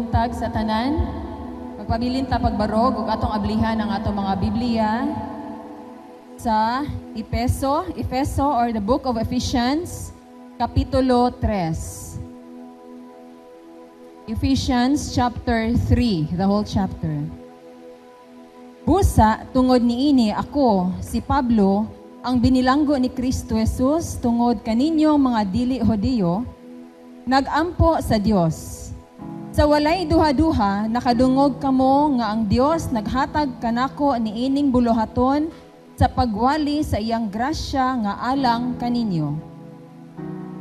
buntag sa tanan. Magpabilin ta pagbarog ug atong ablihan ang atong mga Biblia sa Efeso or the book of Ephesians, Kapitulo 3. Ephesians chapter 3, the whole chapter. Busa, tungod niini ako, si Pablo, ang binilanggo ni Kristo Jesus tungod kaninyong mga dili Hudiyo, nagampo sa Dios. Sa walay duha-duha, nakadungog kamo nga ang Dios naghatag kanako niining buluhaton sa pagwali sa iyang grasya nga alang kaninyo.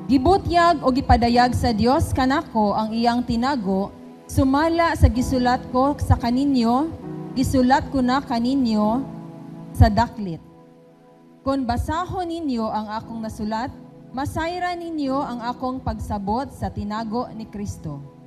Gibutyag o gipadayag sa Dios kanako ang iyang tinago, sumala sa gisulat ko sa kaninyo, gisulat ko na kaninyo sa daklit. Kung basahon ninyo ang akong nasulat, masayran ninyo ang akong pagsabot sa tinago ni Kristo.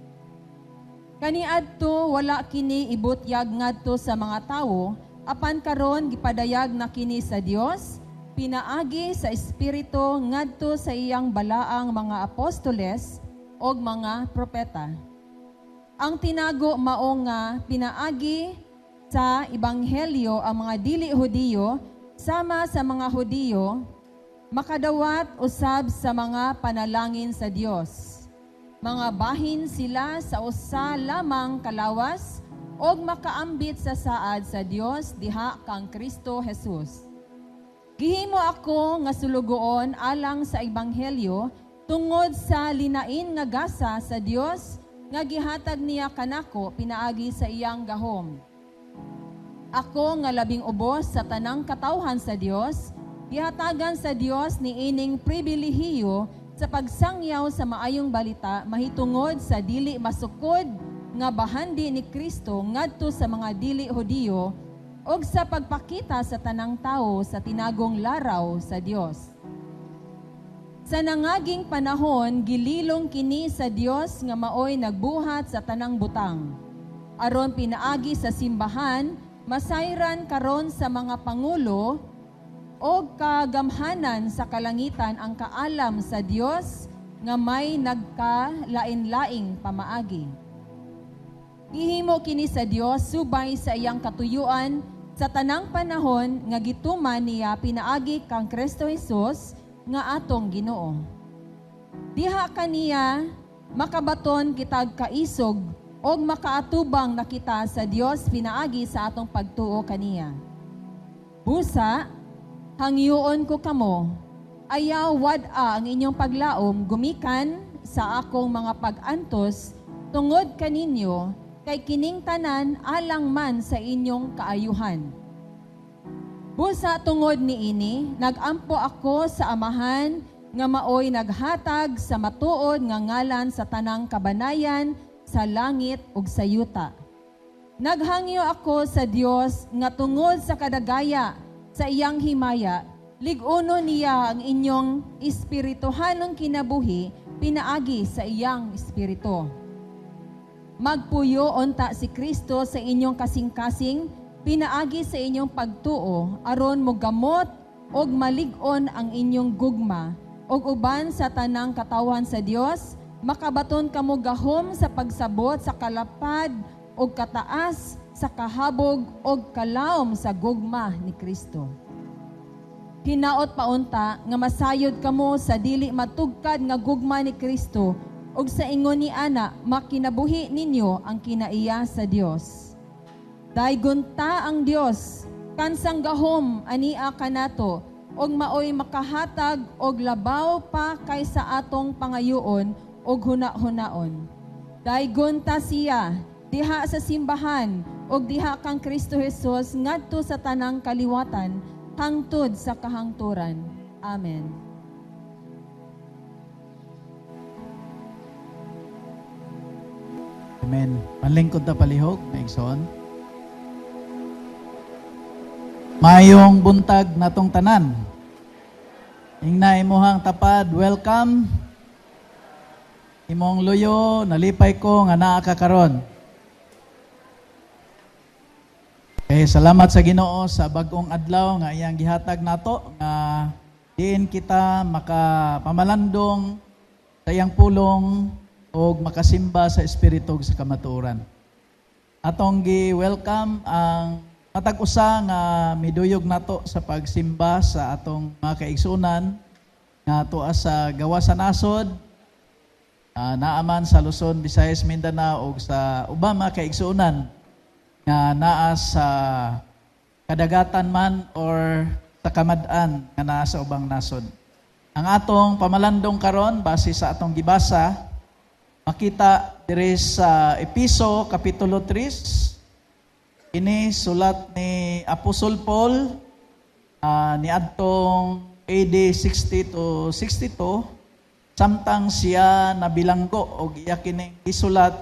Kaniadto wala kini ibutyag ngadto sa mga tawo, apan karon gipadayag na kini sa Dios, pinaagi sa Espiritu ngadto sa iyang balaang mga apostoles o mga propeta. Ang tinago mao nga pinaagi sa Ebanghelyo ang mga dili Hudiyo sama sa mga Hudiyo, makadawat usab sa mga panalangin sa Dios. Mga bahin sila sa usa lamang kalawas o makaambit sa saad sa Dios diha kang Kristo Jesus. Gihimo ako nga sulugoon alang sa Ebanghelyo tungod sa linain nga gasa sa Dios nga gihatag niya kanako pinaagi sa iyang gahom. Ako nga labing ubos sa tanang katawhan sa Dios, gihatagan sa Dios niining pribilehiyo sa pagsangyaw sa maayong balita mahitungod sa dili masukod nga bahandi ni Kristo ngadto sa mga dili Hudiyo og sa pagpakita sa tanang tao sa tinagong laraw sa Dios. Sa nangaging panahon, gililong kini sa Dios nga maoy nagbuhat sa tanang butang. Aron pinaagi sa simbahan, masayran karon sa mga pangulo o kagamhanan sa kalangitan ang kaalam sa Dios nga may nagkalain-laing pamaagi. Gihimo kini sa Dios subay sa iyang katuyuan sa tanang panahon nga gituman niya pinaagi kang Kristo Jesus nga atong Ginoo. Diha kaniya makabaton kitag kaisog o makaatubang na kita sa Dios pinaagi sa atong pagtuo kaniya. Busa, hangyoon ko kamo, ayaw wad-a ang inyong paglaom gumikan sa akong mga pag-antos tungod kaninyo kay kining tanan alang man sa inyong kaayuhan. Busa tungod niini, nagampo ako sa amahan nga maoy naghatag sa matuod nga ngalan sa tanang kabanayan sa langit ug sa yuta. Naghangyo ako sa Dios nga tungod sa kadagaya sa iyang himaya, lig-uno niya ang inyong espirituhanong kinabuhi pinaagi sa iyang espiritu. Magpuyo unta si Kristo sa inyong kasing-kasing pinaagi sa inyong pagtuo aron mogamot og malig-on ang inyong gugma og uban sa tanang katawan sa Dios, makabaton kamo gahom sa pagsabot sa kalapad og kataas sa kahabog og kalaom sa gugma ni Kristo. Hinaot paunta nga masayod kamo sa dili matugkad nga gugma ni Kristo ug sa ingon ni ana makinabuhi ninyo ang kinaiya sa Dios. Daygunta ang Dios kansang gahom ania kanato og maoy makahatag og labaw pa kaysa atong pangayoon og huna-hunaon. Daygunta siya diha sa simbahan og diha kang Kristo Jesus ngadto sa tanang kaliwatan hangtod sa kahangturan. Amen. Amen. Panlingkod ta palihog, maigsoon. Mayong buntag natong tanan. Ingna imuhang tapad, welcome. Imong luyo, nalipay ko nga naa ka karon. Salamat sa Ginoo sa bag-ong adlaw nga iyang gihatag nato nga diin kita makapamalandong sa iyang pulong o makasimba sa espiritu ug sa kamatuoran. Atong gi-welcome ang matag usa nga miduyog nato sa pagsimba sa atong mga kaigsunan nga tuwa sa gawa sa nasod, naaman sa Luzon, Visayas, Mindanao ug sa ubang mga kaigsunan nga naa sa kadagatan man or sa kamad-an nga naa sa ubang nasod. Ang atong pamalandong karon base sa atong gibasa, makita diri sa Episo kapitulo 3. Ini sulat ni Apostol Paul ni adtong AD 60 to 62 samtang siya nabilanggo og iya kining isulat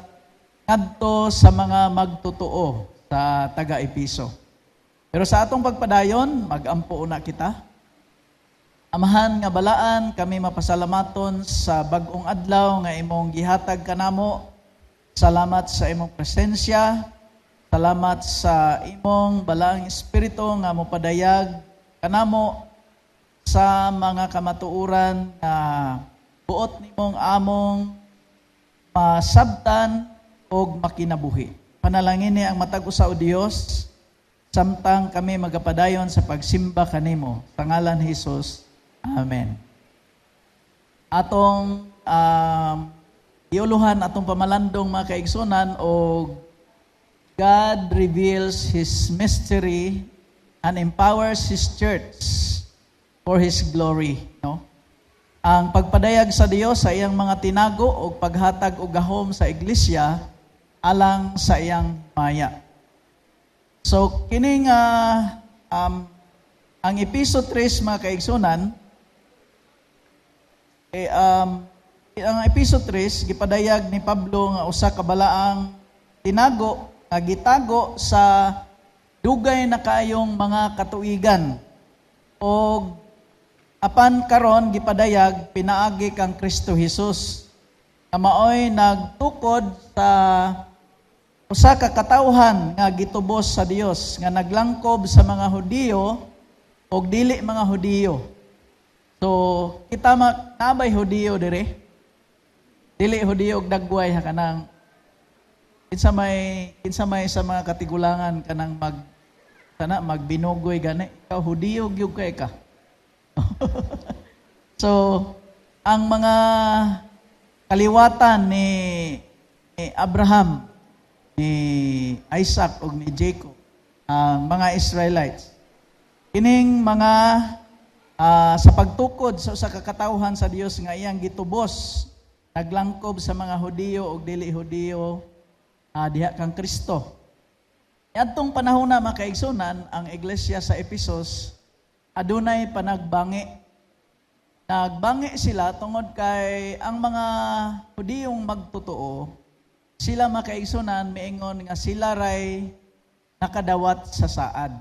ngadto sa mga magtotoo sa taga-Episo. Pero sa atong pagpadayon, magampo na kita. Amahan nga balaan, kami mapasalamaton sa bag-ong adlaw nga imong gihatag kanamo. Salamat sa imong presensya. Salamat sa imong balaang espiritu nga mopadayag kanamo sa mga kamatuoran nga buot nimong among masabtan og makinabuhi. Panalangin ni ang matag usa o Dios samtang kami magapadayon sa pagsimba kanimo sa ngalan ni Hesus. Amen. Atong iuluhan atong pamalandong mga kaigsunan o God reveals His mystery and empowers His church for His glory. No? Ang pagpadayag sa Dios sa iyang mga tinago o paghatag og gahom sa iglesia alang sa iyang maya. So kining ang Episo 3 mga kaigsunan, ang Episo 3 gipadayag ni Pablo nga usa ka balaang tinago nga gitago sa dugay na kayong mga katuigan o apan karon gipadayag pinaagi kang Kristo Jesus nga maoy nagtukod sa usa ka katawhan nga gitubos sa Dios nga naglangkob sa mga Hudiyo o dili mga Hudiyo. So, kita nabay Hudiyo dire. Dili Hudiyo og dagway ha kanang kinsa may sa mga katigulangan kanang magbinugoy gani. Ikaw Hudiyo gyud kay ka. So, ang mga kaliwatan ni Abraham, ni Isaac ug ni Jacob, ang mga Israelites, kining mga sa pagtukod sa usa ka katawhan sa Dios nga iyang gitubos, naglangkob sa mga Hudiyo ug dili Hudiyo, diha kang Kristo. Adtong panahon na mga kaigsunan, ang iglesia sa Ephesus adunay panagbangi. Nagbangi sila tungod kay ang mga Hudiyong magtotoo, sila mga kaigsunan miingon nga sila ray nakadawat sa saad.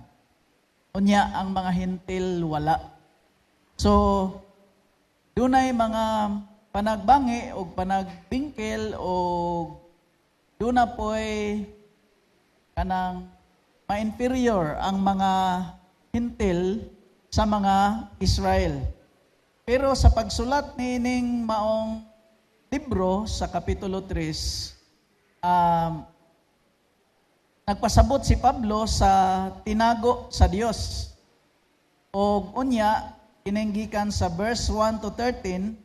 Unya ang mga hintil wala. So, dunay mga panagbangi o panagbingkil o duna po'y kanang ma-inferior ang mga hintil sa mga Israel. Pero sa pagsulat nining maong libro sa Kapitulo 3, nagpasabot si Pablo sa tinago sa Dios. O unya, kinenggikan sa verse 1 to 13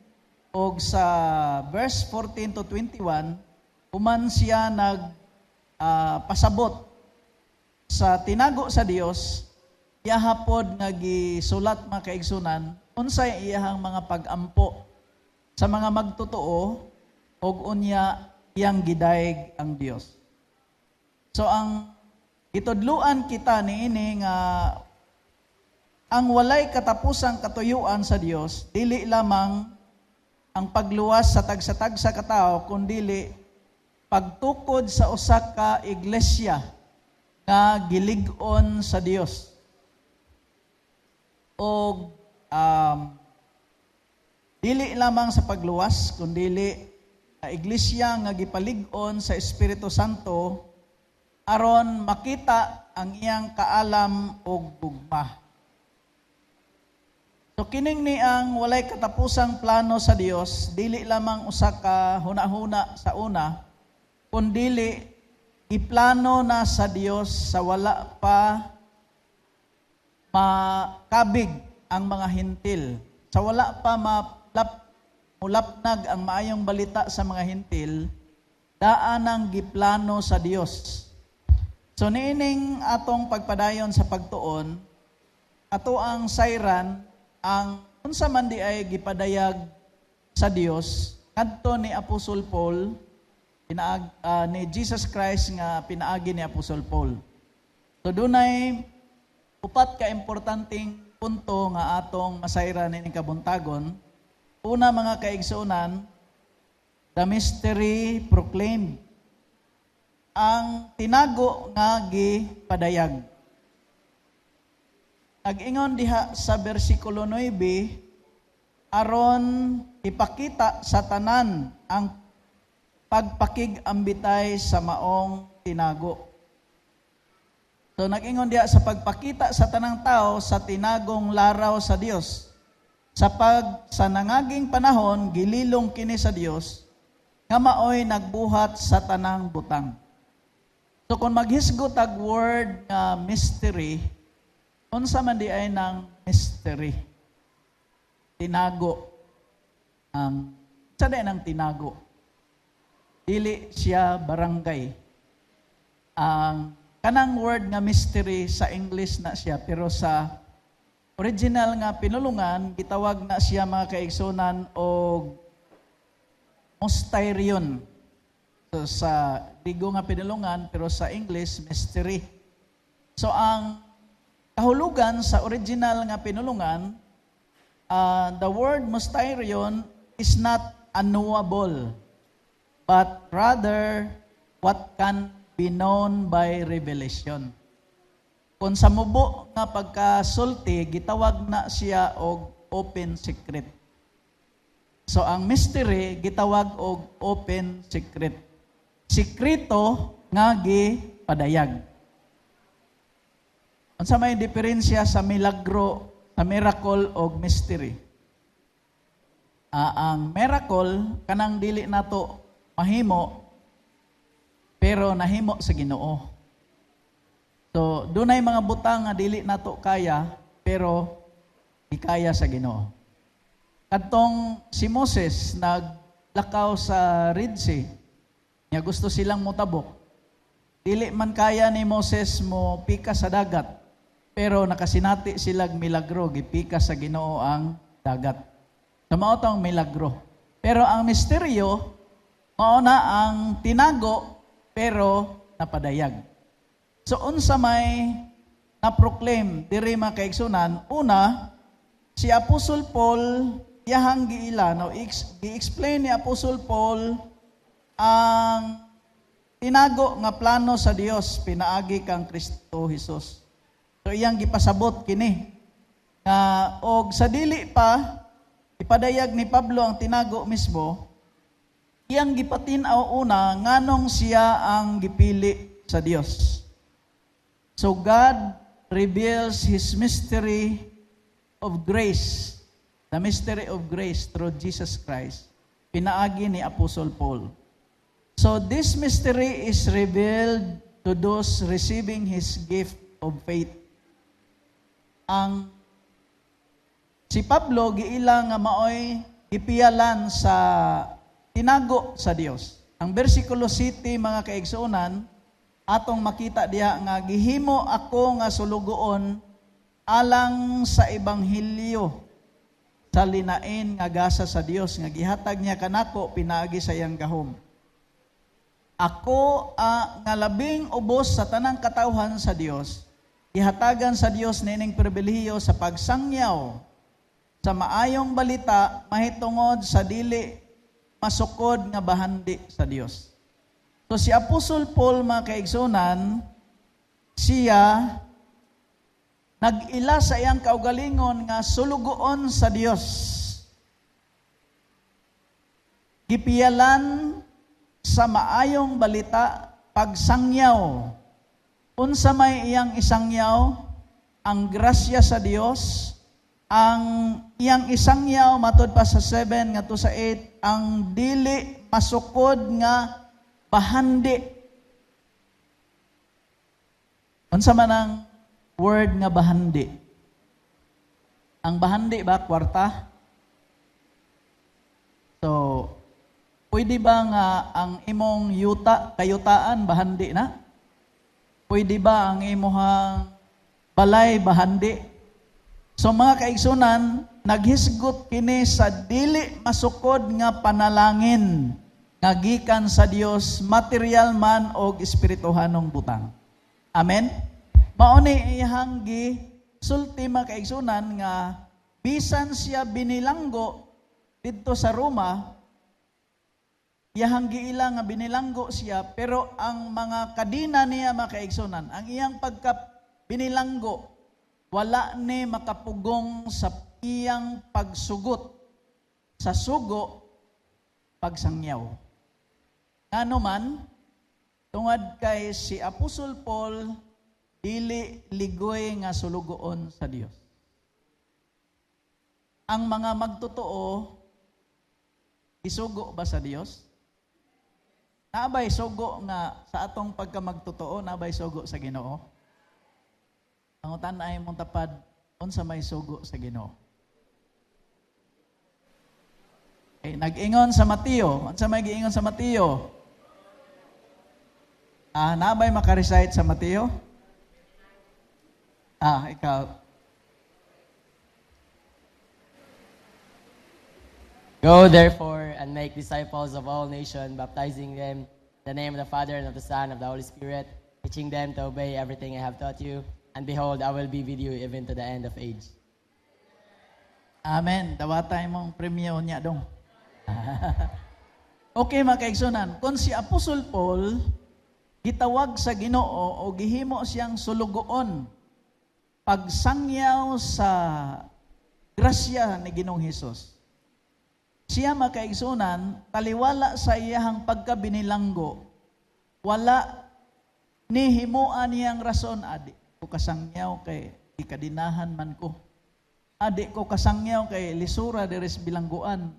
o sa verse 14 to 21, human siya pasabot sa tinago sa Dios, iyahapod nga gisulat mga kaigsunan, unsay iyahang mga pag-ampo sa mga magtotoo o unya iyang gidayeg ang Dios. So ang itudluan kita niini nga ang walay katapusang katuyuan sa Dios, dili lamang ang pagluwas sa tagsa-tagsa ka tao, kundi pagtukod sa usa ka iglesia nga gilig-on sa Dios. O dili lamang sa pagluwas, kundi iglesia nga gipalig-on sa Espiritu Santo aron makita ang iyang kaalam o gugma. So kining ni ang walay katapusang plano sa Dios, dili lamang usa ka hunahuna sa una, kundili iplano na sa Dios sa wala pa makabig ang mga hintil. Sa wala pa mulapnag ang maayong balita sa mga hintil, daan ang giplano sa Dios. So niining atong pagpadayon sa pagtuon, ato ang sayran ang unsa man di ay gipadayag sa Dios kadto ni Apostol Paul ni Jesus Christ nga pinaagi ni Apostol Paul. So dunay upat ka importanteng punto nga atong masayran ni kabuntagon. Una, mga kaigsunan, the mystery proclaimed. Ang tinago nga gipadayag. Nag-ingon diha sa bersikulo 9, aron ipakita sa tanan ang pagpakig-ambitay sa maong tinago. So nag-ingon diha sa pagpakita sa tanang tao sa tinagong laraw sa Dios. Sa nangaging panahon, gililong kini sa Dios, nga maoy nagbuhat sa tanang butang. So kung maghisgot ang word nga mystery, unsa man di ay ng mystery. Tinago. Sa din ang tinago. Dili siya barangay. Ang kanang word nga mystery sa English na siya, pero sa original nga pinulungan, gitawag na siya mga kaigsunan og mysterion. So sa Griego nga pinulungan, pero sa English, mystery. So ang kahulugan sa original nga pinulungan, the word mysterion is not unknowable, but rather what can be known by revelation. Kung sa mubo nga pagkasulti, gitawag na siya og open secret. So ang mystery gitawag og open secret. Sikreto nga gipadayag. Unsa may diferensya sa milagro, sa miracle o mystery? Ang miracle, kanang dili nato mahimo, pero nahimo sa Ginoo. So, dunay mga butang nga dili nato kaya, pero ikaya sa Ginoo. Kadtong si Moses naglakaw sa Red Sea, niya gusto silang motabok. Dili man kaya ni Moses mo pika sa dagat, pero nakasinati silang milagro, gipika sa Ginoo ang dagat. So mao tong milagro. Pero ang misteryo, mao na ang tinago, pero napadayag. So unsa may na-proclaim diri mga kaigsunan, una, si Apostol Paul, iyahang giila, gi-explain ni Apostol Paul ang tinago nga plano sa Dios pinaagi kang Kristo Jesus. So iyang gipasabot kini nga og sa dili pa ipadayag ni Pablo ang tinago mismo, iyang gipatin-aw una nganong siya ang gipili sa Dios. So God reveals His mystery of grace, the mystery of grace through Jesus Christ, pinaagi ni Apostle Paul. So this mystery is revealed to those receiving His gift of faith. Ang si Pablo giila nga maoy gipiyalan sa tinago sa Dios. Ang bersikulo 7 mga kaigsuonan atong makita diha nga gihimo ako nga sulugoon alang sa ebanghelyo sa linain nga gasa sa Dios nga gihatag niya kanako pinaagi sa iyang gahom. Ako nga labing ubos sa tanang katawhan sa Dios, ihatagan sa Dios nining pribilehiyo sa pagsangyaw sa maayong balita mahitungod sa dili masukod nga bahandi sa Dios. So si Apostol Paul mga kaigsunan, siya nag-ila sa iyang kaugalingon nga sulugoon sa Dios. Gipiyalan sa maayong balita pagsangyaw. Unsa may iyang isangyaw? Ang grasya sa Dios, ang iyang isangyaw matud pa sa 7 ngadto sa 8 ang dili masukod nga bahandi. Unsa man ang word nga bahandi? Ang bahandi ba kwarta? So, pwede ba nga ang imong kayutaan bahandi na? Pwede ba ang imong balay bahandi? So mga kaigsunan, naghisgot kini sa dili masukod nga panalangin nga gikan sa Dios, material man o espirituhanong butang. Amen? Mao ni iyang sulti mga kaigsunan nga bisan siya binilanggo didto sa Roma, iyang giila nga binilanggo siya, pero ang mga kadina niya mga kaigsunan, ang iyang binilanggo, wala ni makapugong sa iyang pagsugot sa sugo pagsangyaw. Ngano man, tungod kay si Apostol Paul, dili ligoy nga sulugoon sa Dios. Ang mga magtotoo, isugo ba sa Dios? Nabay sugo nga sa atong pagkamagtotoo, nabay sugo sa Ginoo? Ang utan ay mong tapad, unsa may sugo sa Ginoo? Nag-ingon sa Mateo. Unsa may giingon sa Mateo? Nabay makarecite sa Mateo? Ikaw. Go therefore and make disciples of all nations, baptizing them in the name of the Father and of the Son and of the Holy Spirit, teaching them to obey everything I have taught you. And behold, I will be with you even to the end of age. Amen. Dawatay mong premyo niya dong. Okay mga kaigsunan, kung si Apostol Paul gitawag sa Ginoo o gihimo siyang sulugoon pagsangyaw sa grasya ni Ginoong Hesus, siya mga kaigsunan, taliwala sa iyang pagkabinilanggo, wala ni himuan niyang rason, adi ko kasangyaw kay ikadinahan man ko. Adi ko kasangyaw kay lisura deres bilangguan.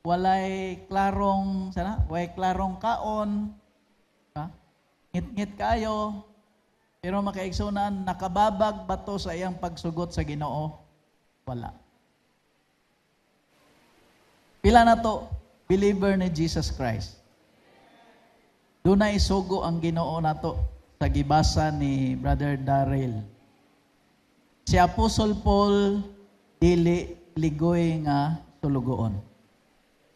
Walay klarong kaon. Ngit-ngit kayo. Pero mga kaigsunan, nakababag ba to sa iyang pagsugot sa Ginoo? Wala. Pila na to, believer ni Jesus Christ. Doon na isugo ang Ginoo na to sa gibasa ni Brother Darrell. Si Apostol Paul, dili ligoy nga sulugoon.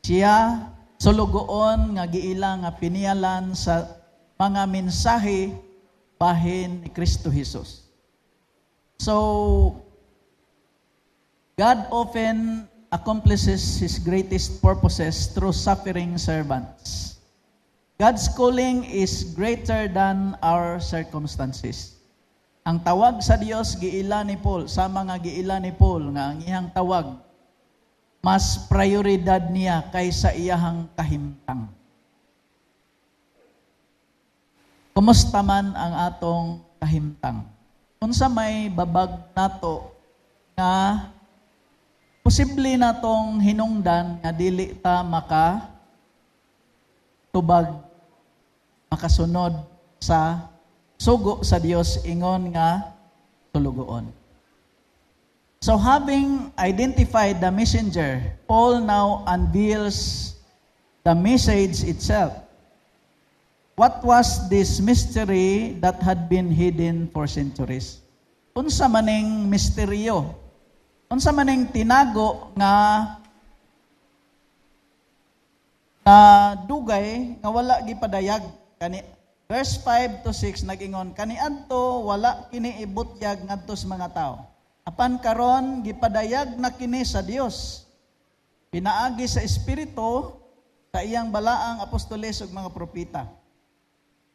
Siya, sulugoon nga giila nga pinialan sa mga mensahe bahin ni Kristo Jesus. So, God often accomplishes His greatest purposes through suffering servants. God's calling is greater than our circumstances. Ang tawag sa Dios giila ni Paul, sa mga giila ni Paul nga ang iyang tawag, mas prioridad niya kaysa iyahang kahimtang. Kumusta man ang atong kahimtang? Unsa may babag nato nga posible natong hinungdan nga dili ta makasunod sa sugo sa Dios ingon nga tulugoon. So having identified the messenger, Paul now unveils the message itself. What was this mystery that had been hidden for centuries? Unsa maning misteryo? Unsa maning tinago nga dugay nga wala gipadayag kani verse 5 to 6 nag-ingon kaniadto wala kini ibutyag ngadto sa mga tao. Apan karon gipadayag na kini sa Dios. Pinaagi sa espiritu sa iyang balaang apostoles ug mga propeta.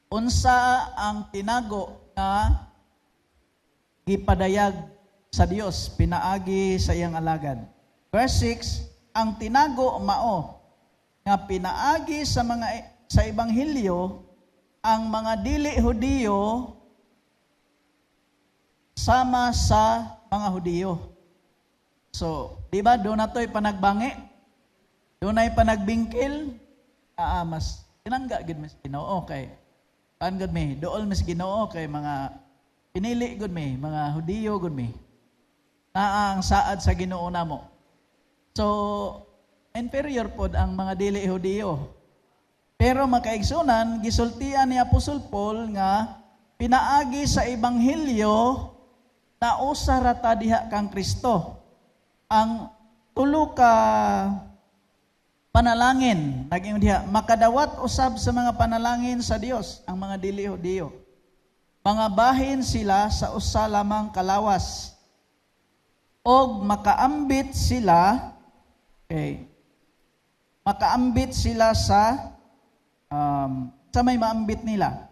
Unsa ang tinago nga gipadayag sa Dios, pinaagi sa iyang alagad. Verse 6, ang tinago mao nga pinaagi sa ebanghelyo ang mga dili Hudiyo sama sa mga Hudiyo. So, di ba, doon na to'y panagbangi, doon ay panagbingkil, mas tinangga gid mas Ginoo kay pan gud mi, dool mas Ginoo kay mga pinili gud mi, mga Hudiyo gud mi. Naa ang saad sa Ginoo namo. So, inferior pod ang mga dili Hudiyo. Pero makaigsunan, gisultian ni Apostol Paul nga pinaagi sa ebanghelyo na usa ra ta diha kang Kristo. Ang tulo ka panalangin, naging diha, makadawat usab sa mga panalangin sa Dios, ang mga dili Hudiyo. Mga bahin sila sa usa lamang kalawas. Og makaambit sila, makaambit sila sa may maambit nila.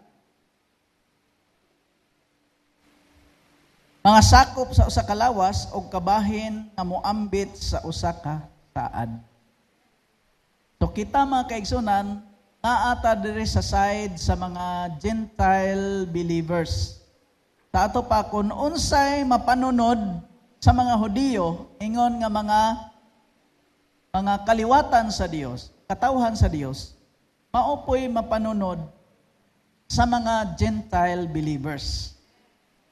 Mga sakop sa usa ka lawas og kabahin nga moambit sa usa ka saad. So kita mga kaigsunan, naata diri sa side sa mga Gentile believers. Sa ato pa kung unsay mapanunod sa mga Hudiyo, ingon nga mga kaliwatan sa Dios, katawhan sa Dios, maupoy mapanunod sa mga Gentile believers.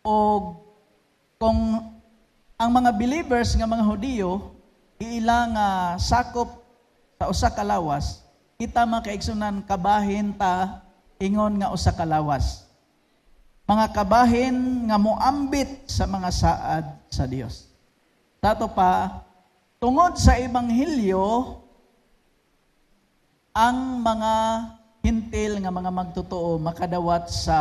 O kung ang mga believers nga mga Hudiyo iilang sakop sa usa ka lawas, kita makaigsunan kabahin ta ingon nga usa ka lawas. Mga kabahin nga moambit sa mga saad sa Dios. Tato pa, tungod sa ebanghelyo, ang mga hintil nga mga magtotoo makadawat sa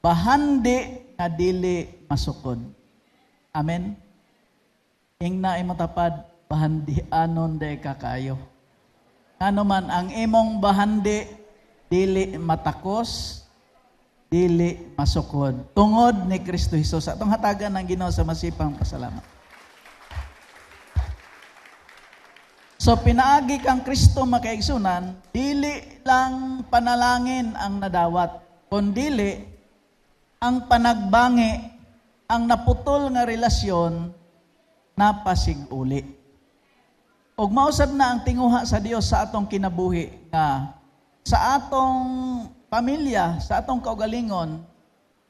bahandi nga dili masukod. Amen. Ingna imo tapad bahandi anon de kakayo. Ano man ang imong bahandi dili matakos, dili masukod. Tungod ni Kristo Hesus. Atong hatagan ng Ginoo sa masipang pasalamat. So pinaagi kang Kristo makaigsunan, dili lang panalangin ang nadawat, kundi ang panagbangi, ang naputol nga relasyon napasiguli. Ug mausab na ang tinguha sa Dios sa atong kinabuhi nga sa atong pamilya, sa atong kaugalingon,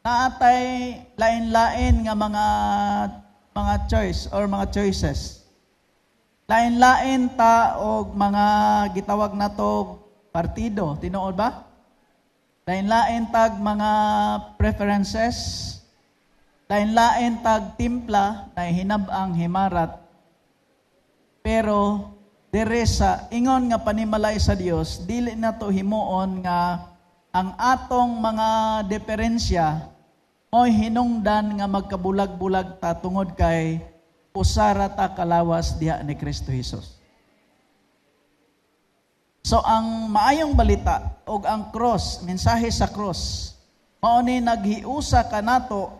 naatay lain-lain nga mga choice or mga choices. Lain-lain ta og mga gitawag nato partido, tinuod ba? Lain-lain tag mga preferences, lain-lain tag timpla na hinab-ang himarat. Pero dire sa ingon nga panimalay sa Dios, dili nato himuon nga ang atong mga diferensya mo'y hinungdan nga magkabulag-bulag ta tungod kay usara ta kalawas diha ni Kristo Hesus. So ang maayong balita o ang cross, mensahe sa cross, mao ni naghiusa kanato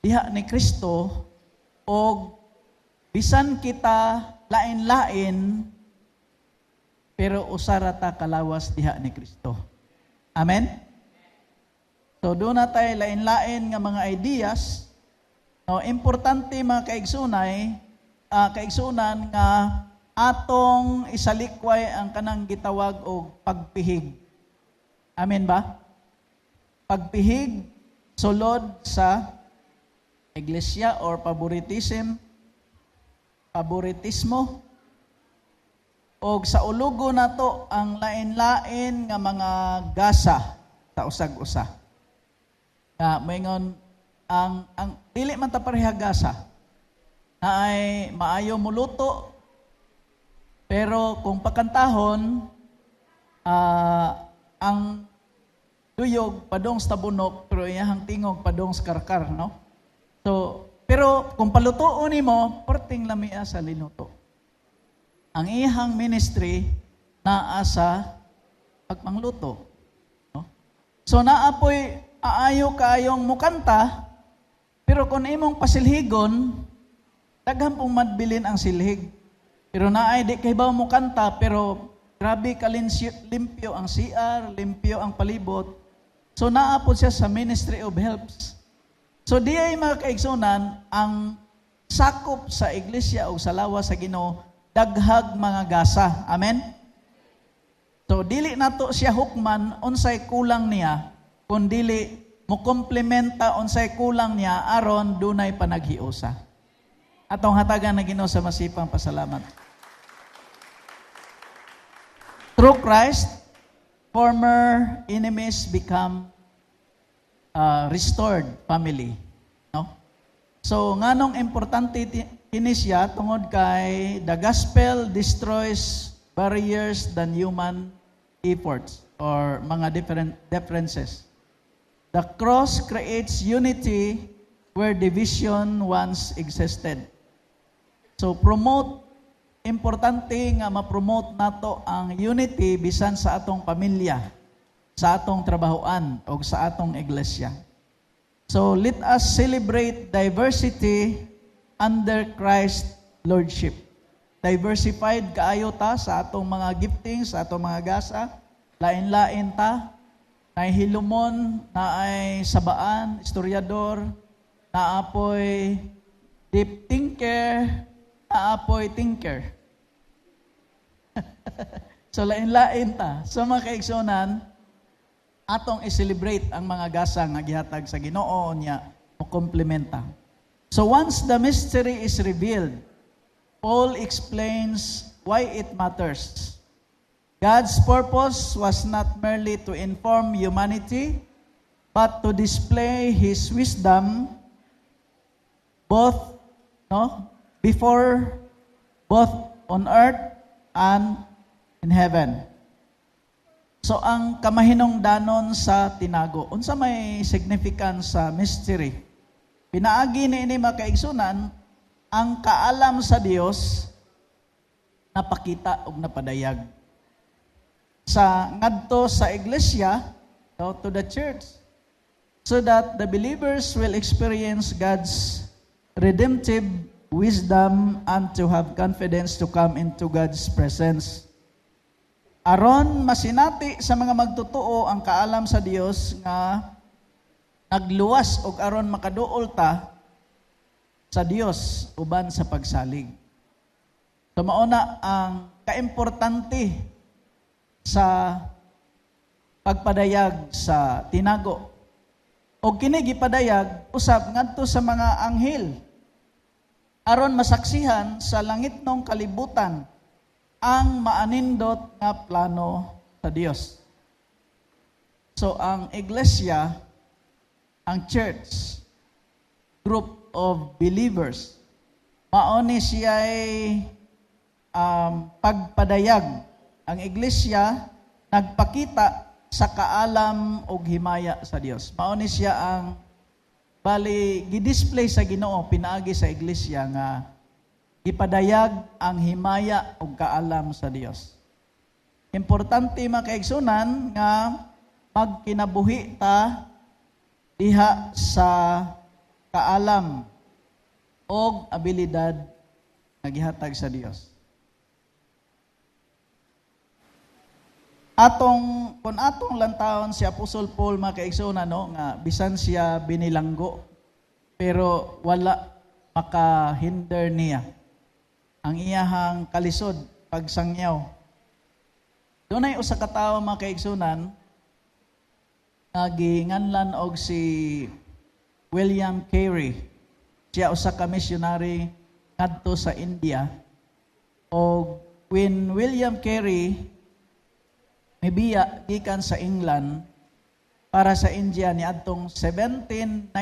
diha ni Kristo o bisan kita lain-lain pero usara ta kalawas diha ni Kristo. Amen? So doon na tayo lain-lain nga mga ideas. No, importante mga kaigsunan nga atong isalikway ang kanang gitawag og pagpihig. Amen ba? Pagpihig sulod sa iglesia or favoritismo og sa ulugo nato ang lain-lain nga mga gasa sa usag-usa. Moingon ang dili man ta pareha gasa na ay maayo muluto, pero kung pakantahon ang tuyog padong sa tabunok pero iyang tingog padong sa karkar, no? So pero kung palutoon nimo perting lamia sa linuto. Ang iyang ministry naa sa pagmangluto, no? So naapoy aayo kaayong mukanta, pero kung imong pasilhigon, daghan pong madbilin ang silhig. Pero naay di kay ba mo kanta, pero grabe ka limpyo ang CR, limpyo ang palibot. So naapod siya sa Ministry of Helps. So di ay mga kaigsunan, ang sakop sa iglesia o sa lawas sa Ginoo daghag mga gasa. Amen. So dili nato siya hukman unsay kulang niya, kun dili mo komplementa unsay kulang niya aron dunay panaghiusa. Atong hatagan na Ginoo sa masipang pasalamat. Through Christ, former enemies become restored family. No? So, nganong importante kini siya tungod kay the gospel destroys barriers than human efforts or mga different differences. The cross creates unity where division once existed. So, importante nga ma-promote nato ang unity bisan sa atong pamilya, sa atong trabahoan o sa atong iglesia. So let us celebrate diversity under Christ Lordship. Diversified kaayo ta sa atong mga giftings, sa atong mga gasa, lain-lain ta, nahihilumon, naay sabaan, istoryador, naapoy deep thinker, naapoy thinker. So lain-lain ta. So mga kaigsunan, atong i-celebrate ang mga gasa nga gihatag sa Ginoo niya o komplementa. So once the mystery is revealed, Paul explains why it matters. God's purpose was not merely to inform humanity, but to display His wisdom both on earth and in heaven. So ang kamahinungdanon sa tinago, unsa may significance sa mystery? Pinaagi ni mga kaigsunan, ang kaalam sa Dios napakita og napadayag sa ngadto sa iglesia, to the church, so that the believers will experience God's redemptive wisdom and to have confidence to come into God's presence. Aron masinati sa mga magtotoo ang kaalam sa Dios nga nagluwas og aron makaduol ta sa Dios uban sa pagsalig. So mauna ang kaimportante sa pagpadayag sa tinago. O kini gipadayag usab ngadto sa mga anghel aron masaksihan sa langitnong kalibutan ang maanindot nga plano sa Dios. So ang iglesia, ang church, group of believers, mauni siya'y pagpadayag. Ang iglesia nagpakita sa kaalam o himaya sa Dios. Mauni siya ang gidisplay sa Ginoo pinaagi sa iglesia nga ipadayag ang himaya o kaalam sa Dios. Importante mga kaigsunan nga magkinabuhi ta diha sa kaalam o abilidad nga gihatag sa Dios. Kung atong lantawon si Apostol Paul mga kaigsunan, nga bisan siya binilanggo pero wala makahinder niya ang iyahang kalisod pagsangyaw. Dunay usa ka tawo mga kaigsunan nga ginganlan og si William Carey. Siya usa ka missionary ngadto sa India. O when William Carey mibiya gikan sa England para sa India niadtong 1793.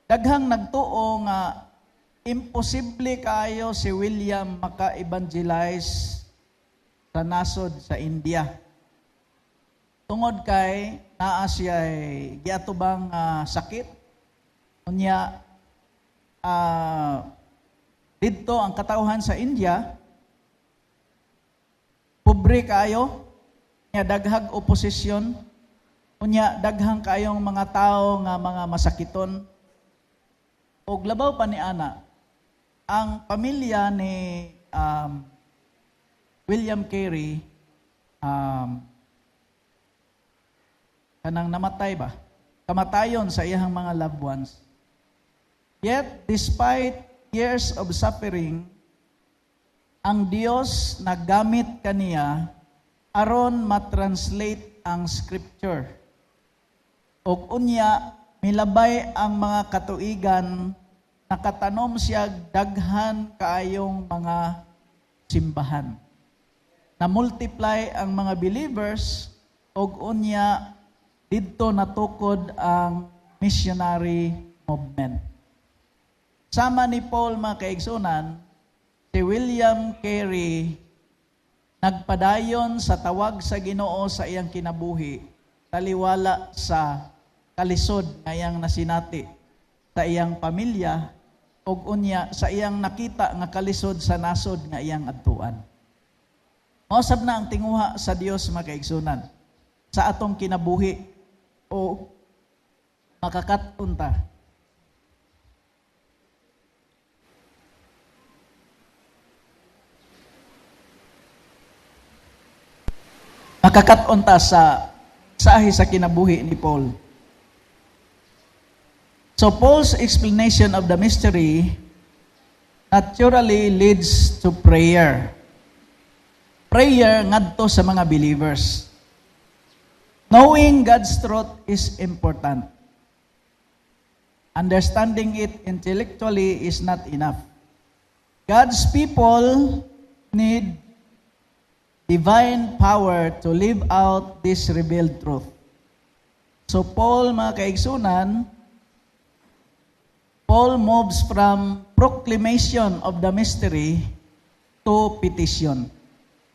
Daghang nagtuo nga imposible kayo si William maka-evangelize sa nasod sa India. Tungod kay naa siya giatubang sakit. Unya didto ang katawhan sa India, pobre kayo, nya daghang oposisyon, unya daghang kayong mga tao nga mga masakiton. Og labaw pa ni ana, ang pamilya ni William Carey kanang namatay ba? Kamatayon sa iyang mga loved ones. Yet, despite years of suffering, ang Dios nagamit kaniya aron matranslate ang scripture. Og unya, milabay ang mga katuigan, nakatanom siya daghan kaayong mga simbahan. Na-multiply ang mga believers, og unya, didto natukod ang missionary movement. Sama ni Paul, mga kaigsunan, si William Carey nagpadayon sa tawag sa Ginoo sa iyang kinabuhi, taliwala sa kalisod nga iyang nasinati sa iyang pamilya, ug unya sa iyang nakita nga kalisod sa nasod nga iyang adtuan. Mausab na ang tinguha sa Dios, mga kaigsunan, sa atong kinabuhi o makakaton ta. Makakaton ta sa sahi sa kinabuhi ni Paul. So Paul's explanation of the mystery naturally leads to prayer. Prayer ngadto sa mga believers. Knowing God's truth is important. Understanding it intellectually is not enough. God's people need divine power to live out this revealed truth. So Paul, mga kaigsunan, Paul moves from proclamation of the mystery to petition.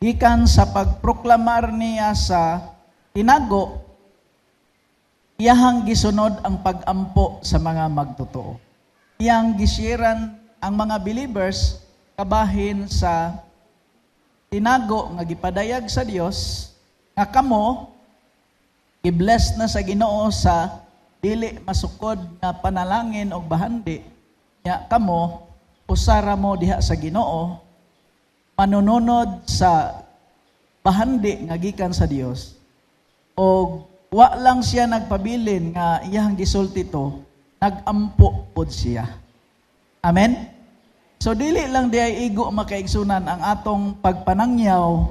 Gikan sa pagproklamar niya sa tinago, iyahang gisunod ang pag-ampo sa mga magtotoo. Iyang gisiran ang mga believers kabahin sa tinago nga gipadayag sa Dios nga kamo i-bless na sa Ginoo sa dili masukod nga panalangin og bahandi nya kamo usara mo diha sa Ginoo manununod sa bahandi nga gikan sa Dios o wa lang siya nagpabilin nga iyang gisulti to nagampo pod siya. Amen. So dili lang diay igo makaigsunan ang atong pagpanangyaw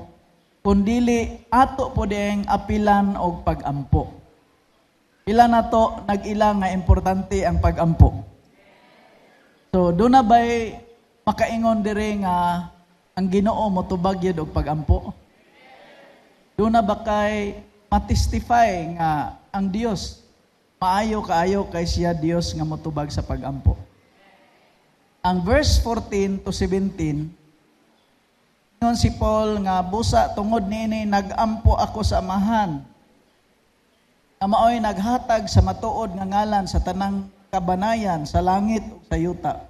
kundili ato po diyang apilan og pag-ampo. Ila na to nag-ila nga importante ang pag-ampo. So doon na ba'y makaingon dire nga ang Ginoo motubag yun og pag-ampo? Doon na ba kay matestify nga ang Dios maayo kaayo kay siya Dios nga motubag sa pag-ampo? Ang verse 14 to 17, noon si Paul nga busa tungod niini nagampo ako sa amahan. Nga maoy naghatag sa matuod nga ngalan sa tanang kabanayan sa langit ug sa yuta.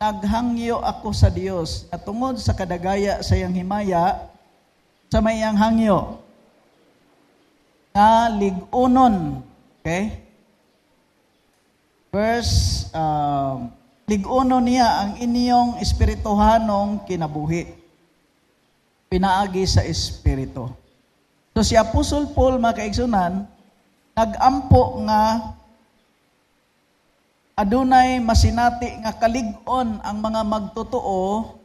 Naghangyo ako sa Dios nga tungod sa kadagaya sa iyang himaya sa mayang hangyo nga lig-unon. Okay? Verse lig-unon niya ang inyong espirituhanong kinabuhi. Pinaagi sa espiritu. So si Apostol Paul, mga kaigsunan, nag-ampo nga adunay masinati nga kalig-on ang mga magtotoo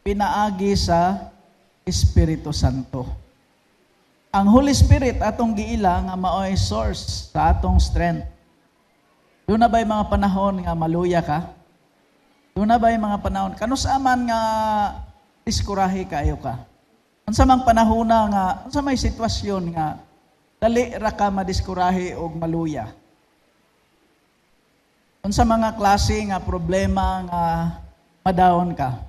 pinaagi sa Espiritu Santo. Ang Holy Spirit atong giila nga maoy source sa atong strength. Doon na ba'y mga panahon nga maluya ka? Doon na ba'y mga panahon? Kanusaman nga diskurahi kayo ka? Unsa mang panahon na nga, unsa may sitwasyon nga dali ra ka madiskurahi og maluya? Unsa mga klase nga problema nga madawon ka?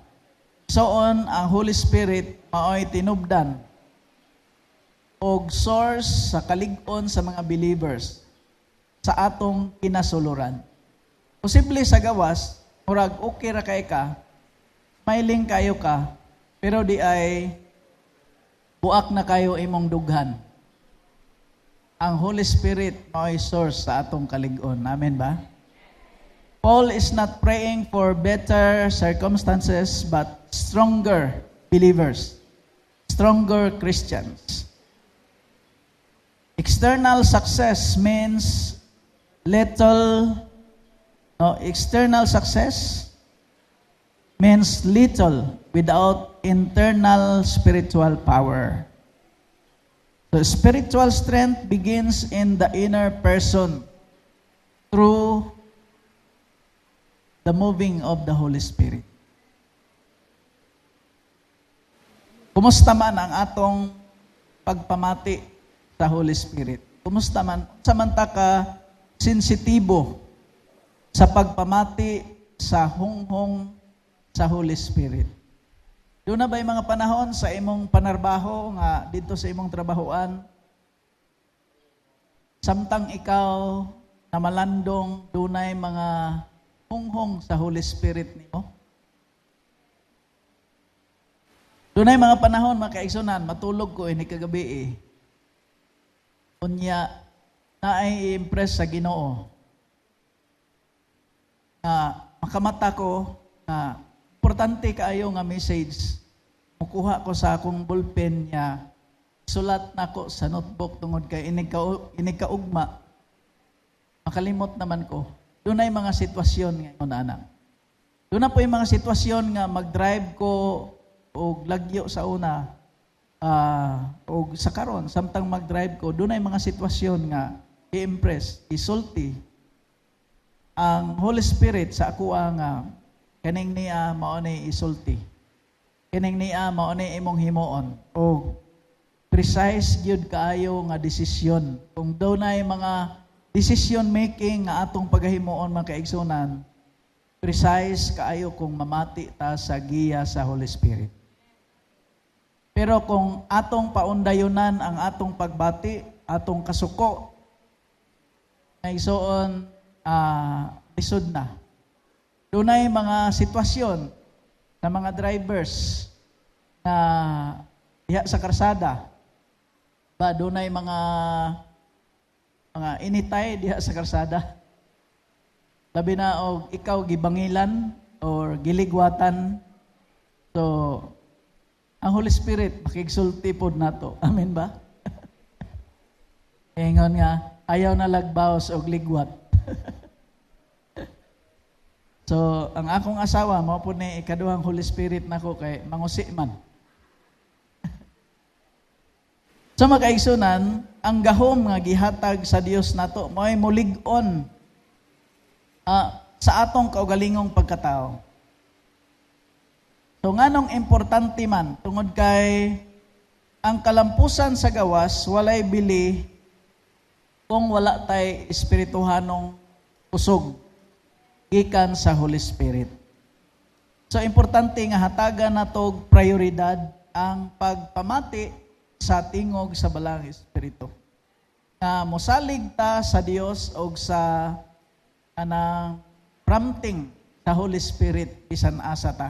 Soon ang Holy Spirit maoy tinubdan og source sa kalig-on sa mga believers sa atong kinasuluran. Posible sa gawas, murag okay ra kay ka, smiling kayo ka, pero di ay buak na kayo imong dughan. Ang Holy Spirit maoy source sa atong kalig-on. Amen ba? Paul is not praying for better circumstances but stronger believers, stronger Christians. External success means little No, external success means little without internal spiritual power. So spiritual strength begins in the inner person through the moving of the Holy Spirit. Kumusta man ang atong pagpamati sa Holy Spirit? Kumusta man? Samanta ka sensitibo sa pagpamati sa hunghong sa Holy Spirit. Doon na ba yung mga panahon sa imong panarbaho nga dito sa imong trabahoan? Samtang ikaw na malandong dunay mga hunghong sa Holy Spirit nimo? Dunay mga panahon makaigsunan, matulog ko ini kagabi eh. Unya na ay impress sa Ginoo. Na makamata ko na importante kaayo nga message. Mukuha ko sa akong ballpen niya. Sulat nako sa notebook tungod kay inig kaugma. Makalimot naman ko. Doon ay mga sitwasyon ngayon anak. Doon na po yung mga sitwasyon nga mag-drive ko o lagyo sa una o sa karon samtang mag-drive ko. Doon ay mga sitwasyon nga i-impress, isulti ang Holy Spirit sa ako nga kaning niya mao ni isulti. Kaning niya mao ni imong himuon o precise gyud kaayo nga desisyon. Kung daw na mga decision making nga atong pagahimuon mga kaigsunan, precise kaayo kung mamati ta sa giya sa Holy Spirit. Pero kung atong paundayunan ang atong pagbati, atong kasuko, na isuon lisod na. Dunay mga sitwasyon sa mga drivers na diha sa karsada. Ba dunay mga initay diha sa karsada. Labi na og ikaw gibangilan or giligwatan. So ang Holy Spirit makigsulti pod nato. Amen ba? Ingon nga ayaw na lagbaos og ligwat. So, ang akong asawa, mao po ni ikaduhang Holy Spirit nako kay mangusi man. So, makaigsunan, ang gahom nga gihatag sa Dios nato mo'y mulig-on sa atong kaugalingong pagkatao. So, nganong importante man, tungod kay ang kalampusan sa gawas, walay bili kung wala tay espirituhanong usog gikan sa Holy Spirit. So, importante nga hatagan nato prioridad ang pagpamati sa tingog sa balang Espiritu. Na mosalig ta sa Dios o sa anang prompting sa Holy Spirit bisan asa ta.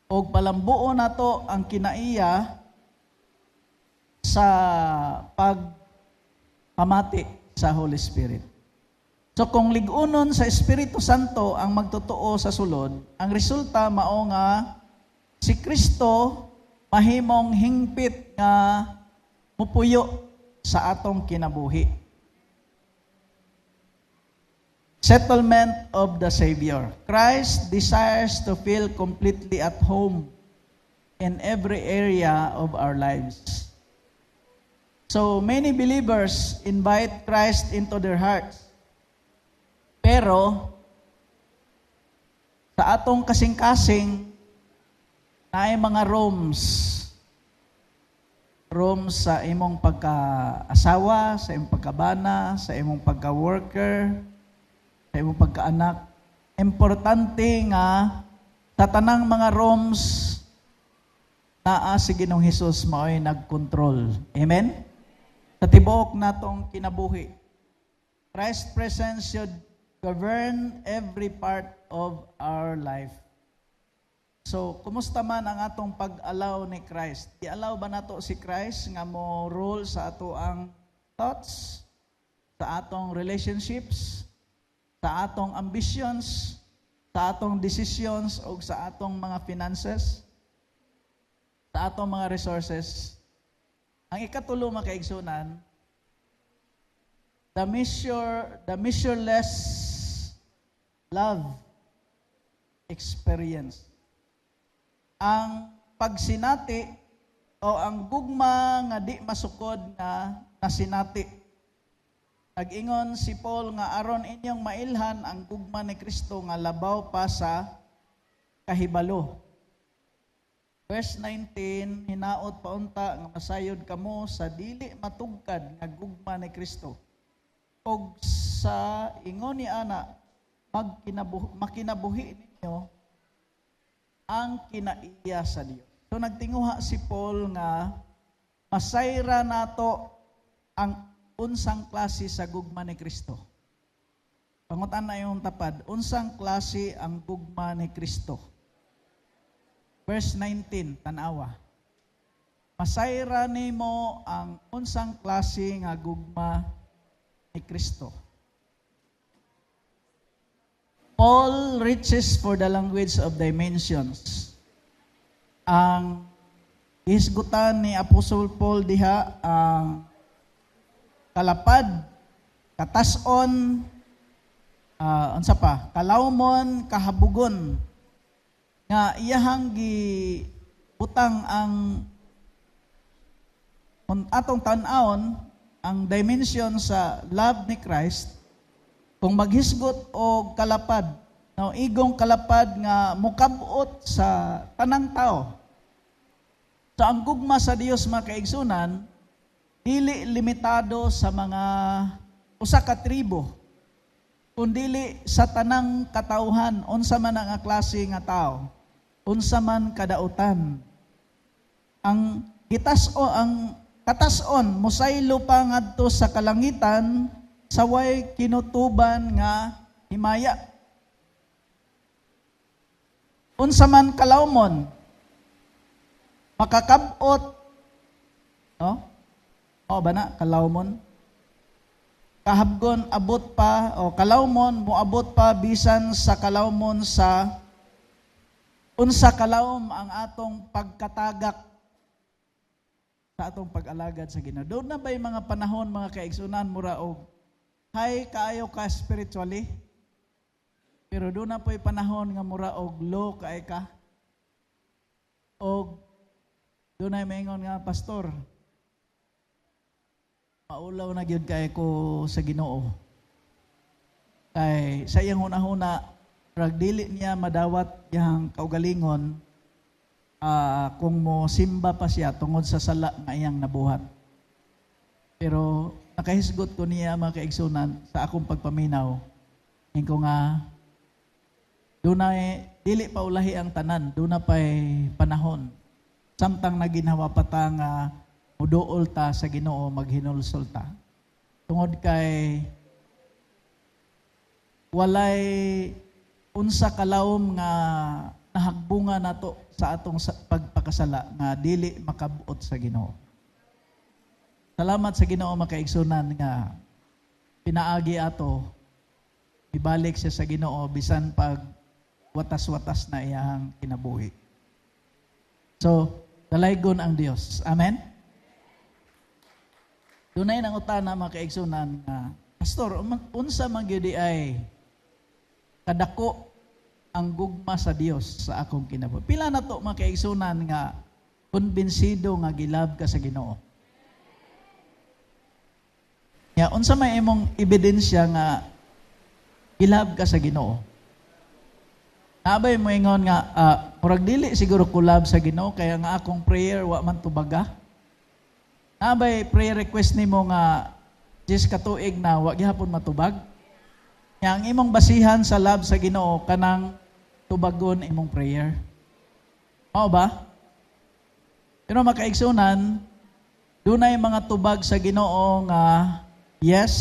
O palambuo nato ang kinaiya sa pagpamati sa Holy Spirit. So kung ligunon sa Espiritu Santo ang magtotoo sa sulod, ang resulta mao nga si Kristo mahimong hingpit nga mupuyo sa atong kinabuhi. Settlement of the Savior. Christ desires to feel completely at home in every area of our lives. So many believers invite Christ into their hearts. Pero, sa atong kasing-kasing, na ay mga rooms sa imong pagka-asawa, sa imong pagkabana, sa imong pagka-worker, sa imong pagka-anak. Importante nga, sa tanang mga rooms, naa si Ginoong Hesus mao'y nag-control. Amen? Sa tibuok natong kinabuhi, Christ's presence should govern every part of our life. So, kumusta man ang atong pag-allow ni Christ? I-allow ba nato si Christ nga mo rule sa ato ang thoughts, sa atong relationships, sa atong ambitions, sa atong decisions, o sa atong mga finances, sa atong mga resources? Ang ikatulo makaigsunan, the measureless love experience. Ang pagsinati o ang gugma nga di masukod nga nasinati. Nag-ingon si Paul nga aron inyong mailhan ang gugma ni Kristo nga labaw pa sa kahibalo. Verse 19, hinaot paunta nga masayod kamo sa dili matugkad nga gugma ni Kristo. Og sa ingon ni ana makinabuhi ninyo ang kinaiya sa Dios. So nagtinguha si Paul nga masayra nato ang unsang klase sa gugma ni Kristo. Pangutan na yung tapad, unsang klase ang gugma ni Kristo. Verse 19, tanawa. Masayra nimo ang unsang klase nga gugma ni Kristo. Paul reaches for the language of dimensions. Ang hisgutan ni Apostle Paul diha ang kalapad, katason, unsa pa, kalawmon, kahabugon, nga iyahang gibutang ang atong tan-awon ang dimension sa love ni Christ kung maghisgot og kalapad, no, igong kalapad nga mukabot sa tanang tao. So ang gugma sa Dios makaigsunan dili limitado sa mga usa ka tribo, kundili sa tanang katawhan, unsa man ang klase nga tao, unsa man kadautan. Ang katason mosaylo pa ngadto sa kalangitan saway kinutuban nga himaya. Unsa man kalawmon makakabot, no? O ba na, kalawmon? Kahabgon, abot pa, o kalawmon, muabot pa, bisan sa kalawmon sa, unsa kalawm ang atong pagkatagak sa atong pag-alagad sa Ginoo. Doon na ba yung mga panahon, mga kaigsunan, mura og, high kaayo ka spiritually, pero doon na po yung panahon nga mura og low kaay ka, og doon na yung maingon nga, pastor, maulaw na gyud kay ko sa Ginoo. Kay sa iyang hunahuna rag dili niya madawat yang kaugalingon kung mo simba pa siya tungod sa sala nga iyang nabuhat. Pero nakahisgot ko niya mga kaigsunan sa akong pagpaminaw. Ingko nga dunay dili pa ulahi ang tanan, duna pay panahon. Samtang naginhawa pa ta nga muduol ta sa Ginoo, maghinulsol ta. Tungod kay walay unsa kalawom nga nahagbunga nato sa atong pagpakasala nga dili makabuot sa Ginoo. Salamat sa Ginoo makaigsunan nga pinaagi ato ibalik siya sa Ginoo bisan pag watas-watas na iyang kinabuhi. So, dalaygon ang Dios. Amen. Dunay nang utana mga kaigsunan nga, pastor, unsa man gyud ay kadako ang gugma sa Dios sa akong kinabuhi. Pila na to mga kaigsunan nga konbinsido nga gilab ka sa Ginoo. Ya, unsa may imong ebidensya nga gilab ka sa Ginoo? Nabay mo ingon nga murag dili siguro kulab sa Ginoo kaya nga akong prayer wa man tubaga. Nabay prayer request nimo nga Diyos katuig na wa gihapon matubag. Yang imong basihan sa love sa Ginoo kanang tubagon imong prayer. Mao ba? Pero makaigsunan, dunay mga tubag sa Ginoo nga yes,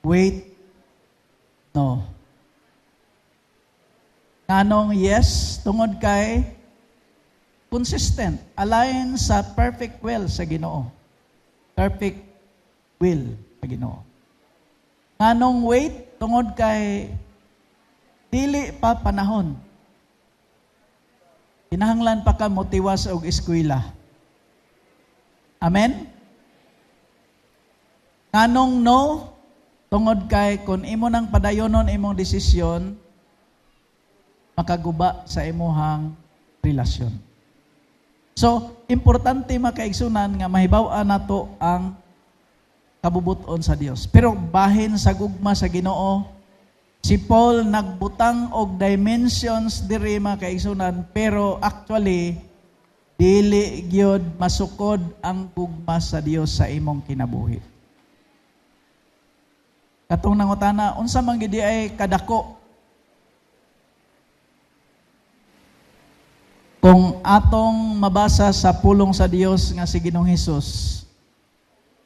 wait, no. Nganong yes, tungod kay consistent, align sa perfect will sa Ginoo. Perfect will sa Ginoo. Nganong wait, tungod kay dili pa panahon. Kinahanglan pa ka motiwas og eskwela. Amen? Nganong no, Tungod kay kung imo nang padayonon imong desisyon, makaguba sa imuhang relasyon. So, importante makaigsunan nga mahibaw-an nato ang kabubuton sa Dios. Pero bahin sa gugma sa Ginoo, si Paul nagbutang og dimensions diri makaigsunan, pero actually dili gyud masukod ang gugma sa Dios sa imong kinabuhi. Katong nangutana, unsa man gid ay kadako kung atong mabasa sa pulong sa Dios nga si Ginoong Hesus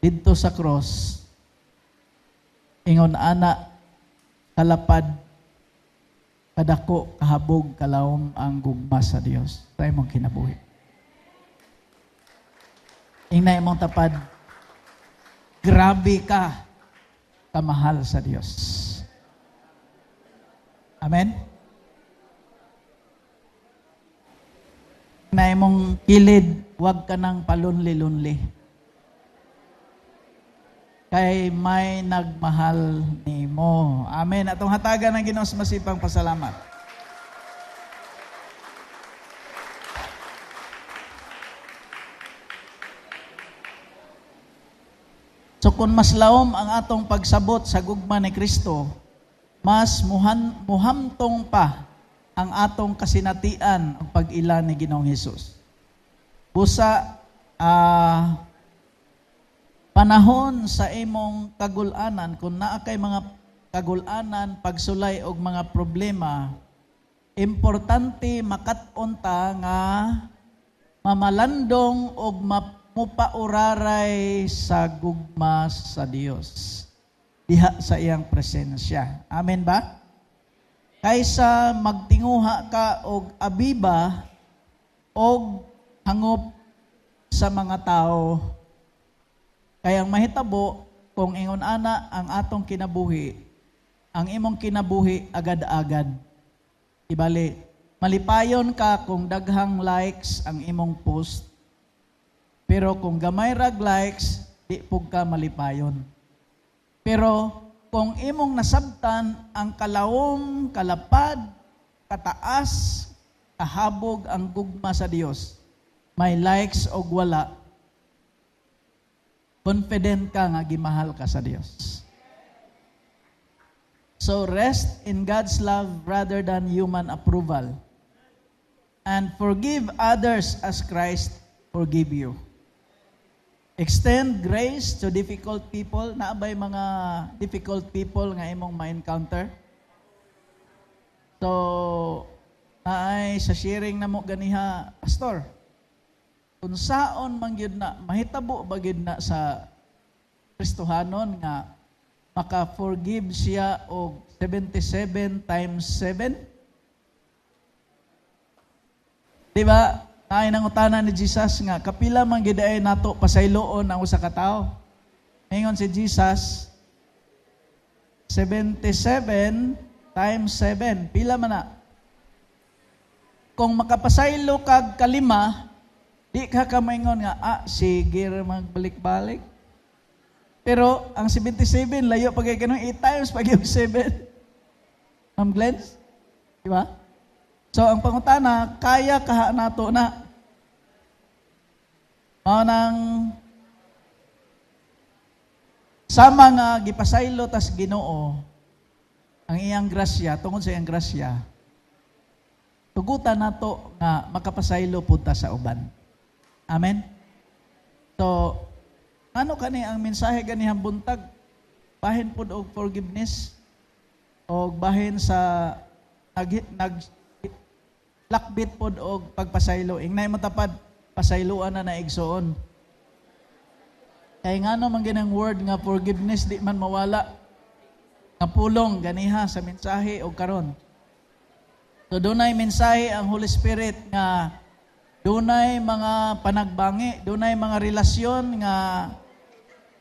didto sa cross, ingon ana kalapad kadako kahabog kalawom ang gugma sa Dios sa imong kinabuhi. Ingna imong tapad, grabe ka kamahal sa Dios. Amen? Na imong kilid, huwag ka nang palunli-lunli. Kay may nagmahal nimo. Amen. Atong hatagan ng Ginoo sa masipang pasalamat. So kung mas lawom ang atong pagsabot sa gugma ni Kristo, mas muhamtong pa ang atong kasinatian ang pag-ila ni Ginoong Hesus. Busa, panahon sa imong kagulanan, kung naa kay mga kagulanan, pagsulay og mga problema, importante makat-on ta nga mamalandong og mupauraray sa gugma sa Dios diha sa iyang presensya. Amen ba? Kaysa magtinguha ka og abiba og hangop sa mga tao, kayang mahitabo kung ingon ana ang atong kinabuhi, ang imong kinabuhi agad-agad. Ibali, malipayon ka kung daghang likes ang imong post, pero kung gamay rag likes, di pug ka malipayon. Pero kung imong nasabtan ang kalawom, kalapad, kataas, kahabog ang gugma sa Dios, may likes o wala, confident ka nga gimahal ka sa Dios. So rest in God's love rather than human approval, and forgive others as Christ forgive you. Extend grace to difficult people. Naabay mga difficult people nga imong ma-encounter? So, naay sa sharing na mo ganiha, Pastor, kung saon man gyud na, mahitabo ba gyud na sa Kristohanon nga maka-forgive siya og 77 times 7? Diba? Naay nang utana ni Jesus nga, kapila man gid ay nato pasayloon ang usa ka tawo. Ingon si Jesus, 77 times 7. Pila man na? Kung makapasaylo kag kalima, di ka maingon nga, sige magbalik-balik. Pero ang 77, layo pag ganun, 8 times pag yung 7. Ma'am Glens? Di ba? So, ang pangutana, kaya kaha nato na. Nang sama nga gipasaylo tas Ginoo ang iyang grasya, tungod sa iyang grasya, tugutan nato nga makapasaylo pud ta sa uban. Amen? So, ano kani ang mensahe ganihang buntag? Bahin pud og forgiveness o bahin sa lakbit pod og pagpasaylo. Ingnay mo tapad, pasayloan na igsoon. Kaya nga naman ginang word nga forgiveness, di man mawala. Nga pulong, ganiha sa mensahe o karon. So dunay mensahe ang Holy Spirit nga dunay mga panagbangi, dunay mga relasyon nga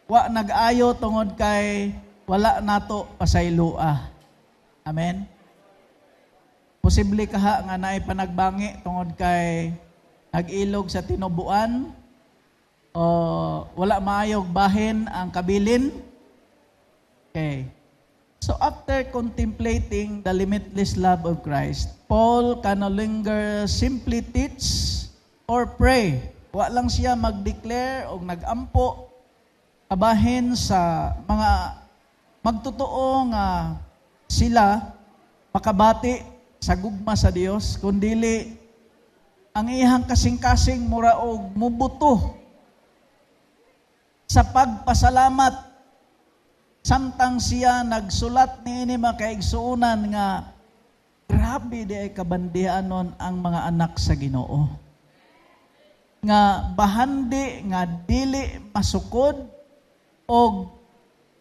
wa nag-ayo tungod kay wala nato pasayloa. Amen? Posible kaha nga naay panagbangi tungod kay nag-ilog sa tinubuan o wala maayog bahin ang kabilin Okay. So after contemplating the limitless love of Christ, Paul can no longer simply teach or pray. Wa lang siya mag-declare o nag-ampo kabahin sa mga magtotoo nga sila makabati sa gugma sa Dios, kundili ang iyang kasing-kasing mura og mubuto sa pagpasalamat samtang siya nagsulat niini makaigsuunan nga grabe di ay kabandianon ang mga anak sa Ginoo. Nga bahandi nga dili masukod og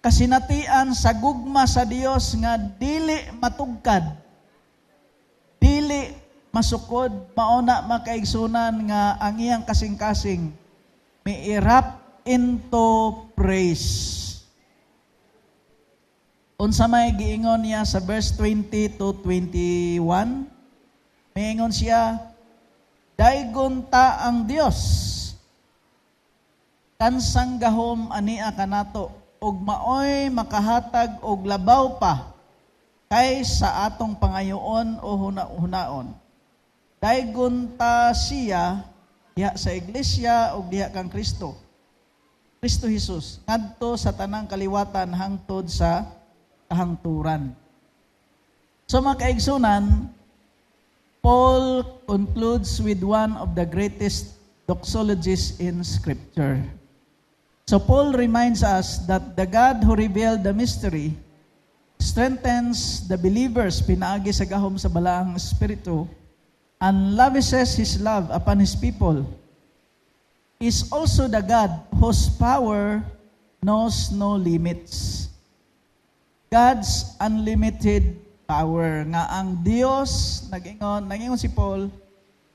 kasinatian sa gugma sa Dios nga dili matugkad, dili masukod, mauna makaigsunan nga ang iyang kasing-kasing may irap into praise. Unsa may giingon niya sa verse 20 to 21, maingon siya, daygon ta ang Dios, kansang gahom ania kanato, og maoy makahatag og labaw pa kay sa atong pangayoon o hunaon. Daygon ta siya diha sa iglesia og diha kang Kristo Jesus ngadto sa tanang kaliwatan hangtod sa kahangturan. So mga kaigsunan, Paul concludes with one of the greatest doxologies in Scripture. So Paul reminds us that the God who revealed the mystery strengthens the believers pinaagi sa gahom sa balaang espiritu and lavishes His love upon His people, is also the God whose power knows no limits. God's unlimited power. Nga ang Diyos, nag-ingon si Paul,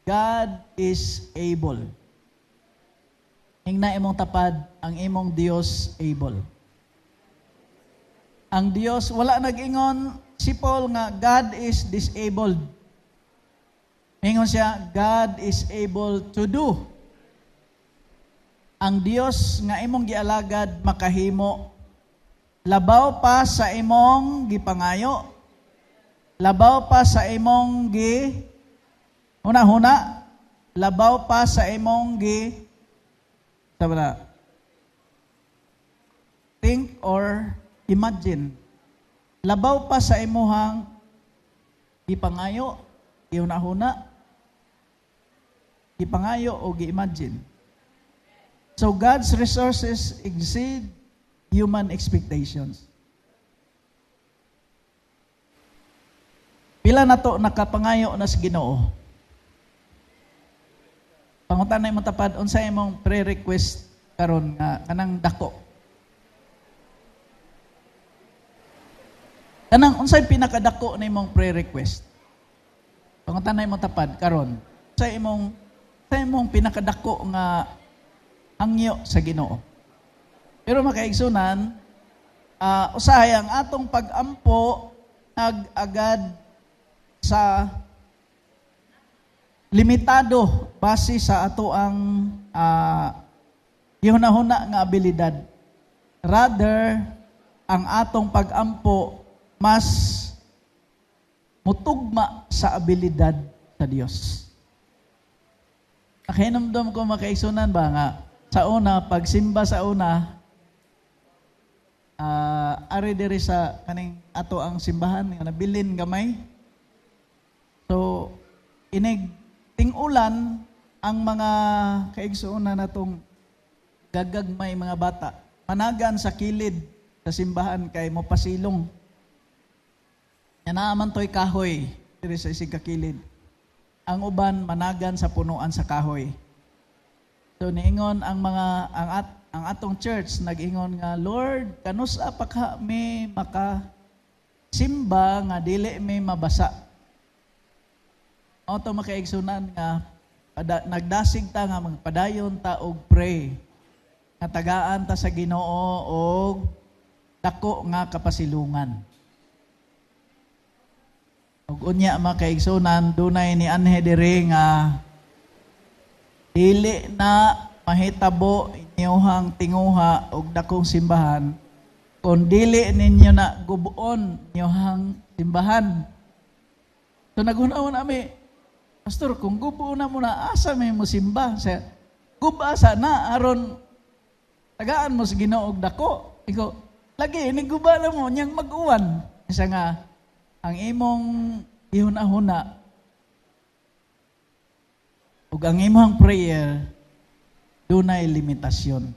God is able. Hingna imong tapad, ang imong Diyos able. Ang Diyos, wala nag-ingon si Paul nga God is disabled. Ingon siya, God is able to do. Ang Dios nga imong gialagad makahimo, labaw pa sa imong gipangayo, labaw pa sa imong huna-huna, labaw pa sa imong think or imagine, labaw pa sa imuhang gipangayo, gihuna-huna, gipangayo o gi-imagine. So God's resources exceed human expectations. Pila na to nakapangayo na sa Ginoo? Pangutan na imong tapad, unsa imong pre-request karon nga kanang dako? Kanang unsay pinakadako na imong pre-request? Pangutan na imong tapad karon. Sa imong pinakadako nga hangyo sa Ginoo. Pero makaigsunan, usahay ang atong pag-ampo agad sa limitado base sa ato ang gihuna-huna nga abilidad. Rather, ang atong pag-ampo mas mutugma sa abilidad sa Dios. Nakinomdom ko makaigsunan ba nga sa una, pagsimba sa una, ari diri sa kaning ato ang simbahan nga nabilin gamay. So inig ting-ulan ang mga kaigsuonan natong gagagmay mga bata. Managan sa kilid sa simbahan kay mopasilong. Yan naaman to'y kahoy diri sa isig kakilid. Ang uban managan sa punuan sa kahoy. So niingon ang atong church nag-ingon nga, Lord, kanusa pa ka may makasimba nga dili may mabasa. Auto makaigsunan nga nagdasig ta nga magpadayon ta og pray. Nga tagaan ta sa Ginoo og dako nga kapasilungan. Ug unya makaigsunan dunay ni anhe diri nga dili na mahitabo inyuhang tinguha og dakong simbahan kung dili ninyo na gubuon nyohang simbahan. So nagunaon nami, Pastor, kung gubuon na mo na, asa may mo simba? Gubasa na, aron tagaan mo sa Ginoo og dako. Ikaw, lagi, niguba na mo, niyang mag-uwan. Isa nga, ang imong ihuna-huna, ug ang imong prayer, dunay limitasyon.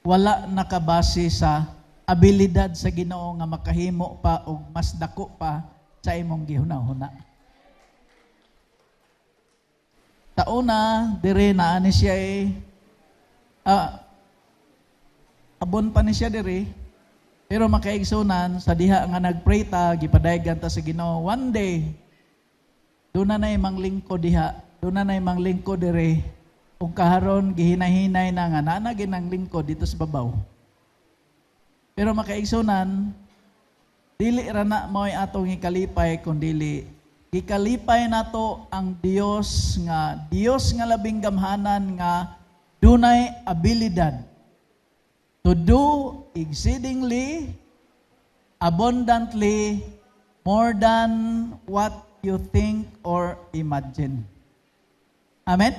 Wala nakabase sa abilidad sa Ginoo nga makahimo pa og mas dako pa sa imong gihuna-huna. Tauna, dire na ani siya abon pa ni siya dire, pero makaigsunan sa diha nga nagpray ta, gipadayon ta sa Ginoo. One day, doon na imang lingkod diha, doon na imang lingkod dire, ug kaharon gihinahinay na nga nanagin ang lingkod dito sa babaw. Pero makaigsunan, dili ra na mo'y atong ikalipay, kundi gikalipay nato ang Dios nga labing gamhanan nga dunay abilidad to do exceedingly, abundantly, more than what you think or imagine. Amen?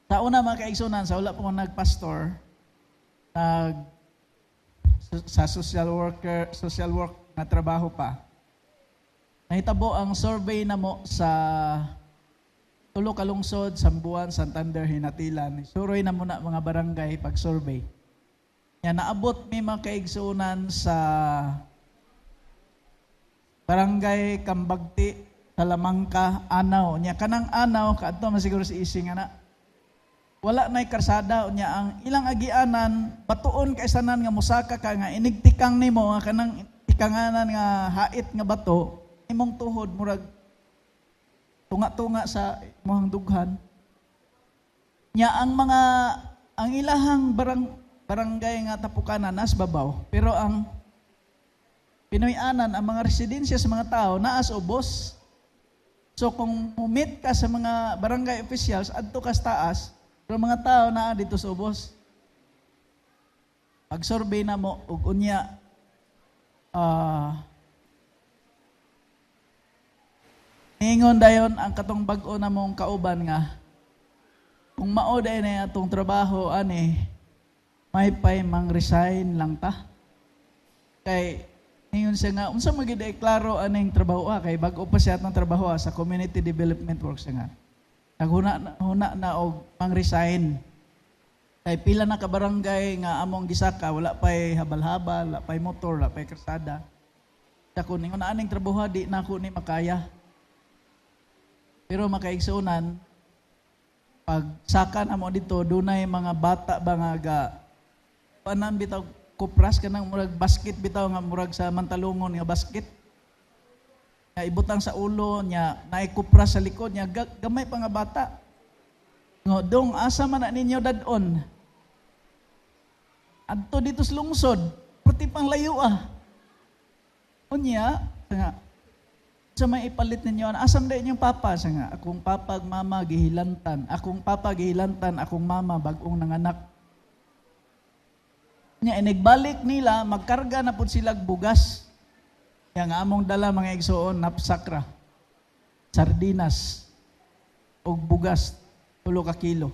Sa una mga kaigsunan, sa wala po nagpastor, sa social work na trabaho pa, nahitabo ang survey na mo sa tulo ka lungsod, Sambuan, Santander, Hinatilan. Suroy na muna mga barangay pag-survey. Yan, naabot may mga kaigsunan sa barangay Kambagti, Talamangka, Anaw. Nya kanang Anaw, kaadto man siguro si Ising ana. Wala na'y karsada nya ang ilang agianan, batuon kaisanan nga musaka ka nga inigtikang nimo nga kanang tikanganan nga hait nga bato, imong tuhod murag tunga-tunga sa imong dughan. Nya ang ilahang barangay nga tapukanan nas babaw, pero ang Pinoy-anan, ang mga residensya sa mga tao naas ubos. So kung mumit ka sa mga barangay officials adto ka sa taas, pero mga tao naa dito sa ubos. Pag-survey na mo ug unya ningon dayon ang katong bag-o na mong kauban nga kung mao day na atong trabaho ani may pay mang resign lang ta. Kay ningon siya nga unsa magid klaro aning trabaho kay bag-o pa siya atong trabaho sa community development work siya nga. Naghuna na og mang resign. Kay pila na ka barangay nga among gisaka wala pay habal-habal, wala pay motor, wala pay kalsada. Dako ningon aning trabaho di na ko ni makaya. Pero makaigsunan, pag saka na mo dito, dunay mga bata ba nga panan bitaw kupras ka ng murag basket bitaw nga murag sa mantalungon nga basket. Nga ibutang sa ulo niya, naikupras sa likod niya, gamay pa nga bata. Ngo, dong asa man na ninyo dadon. Adto dito sa lungsod, pati pang layo Unya, nga, sa may ipalit ninyo, asam na inyong papa? Sa nga, akong papa mama gihilantan. Akong papa gihilantan, akong mama bagong nanganak. Nya, inigbalik nila, magkarga na po silang bugas. Yang among dala mga igsoon, napsakra, sardinas, og bugas, 3 kilo.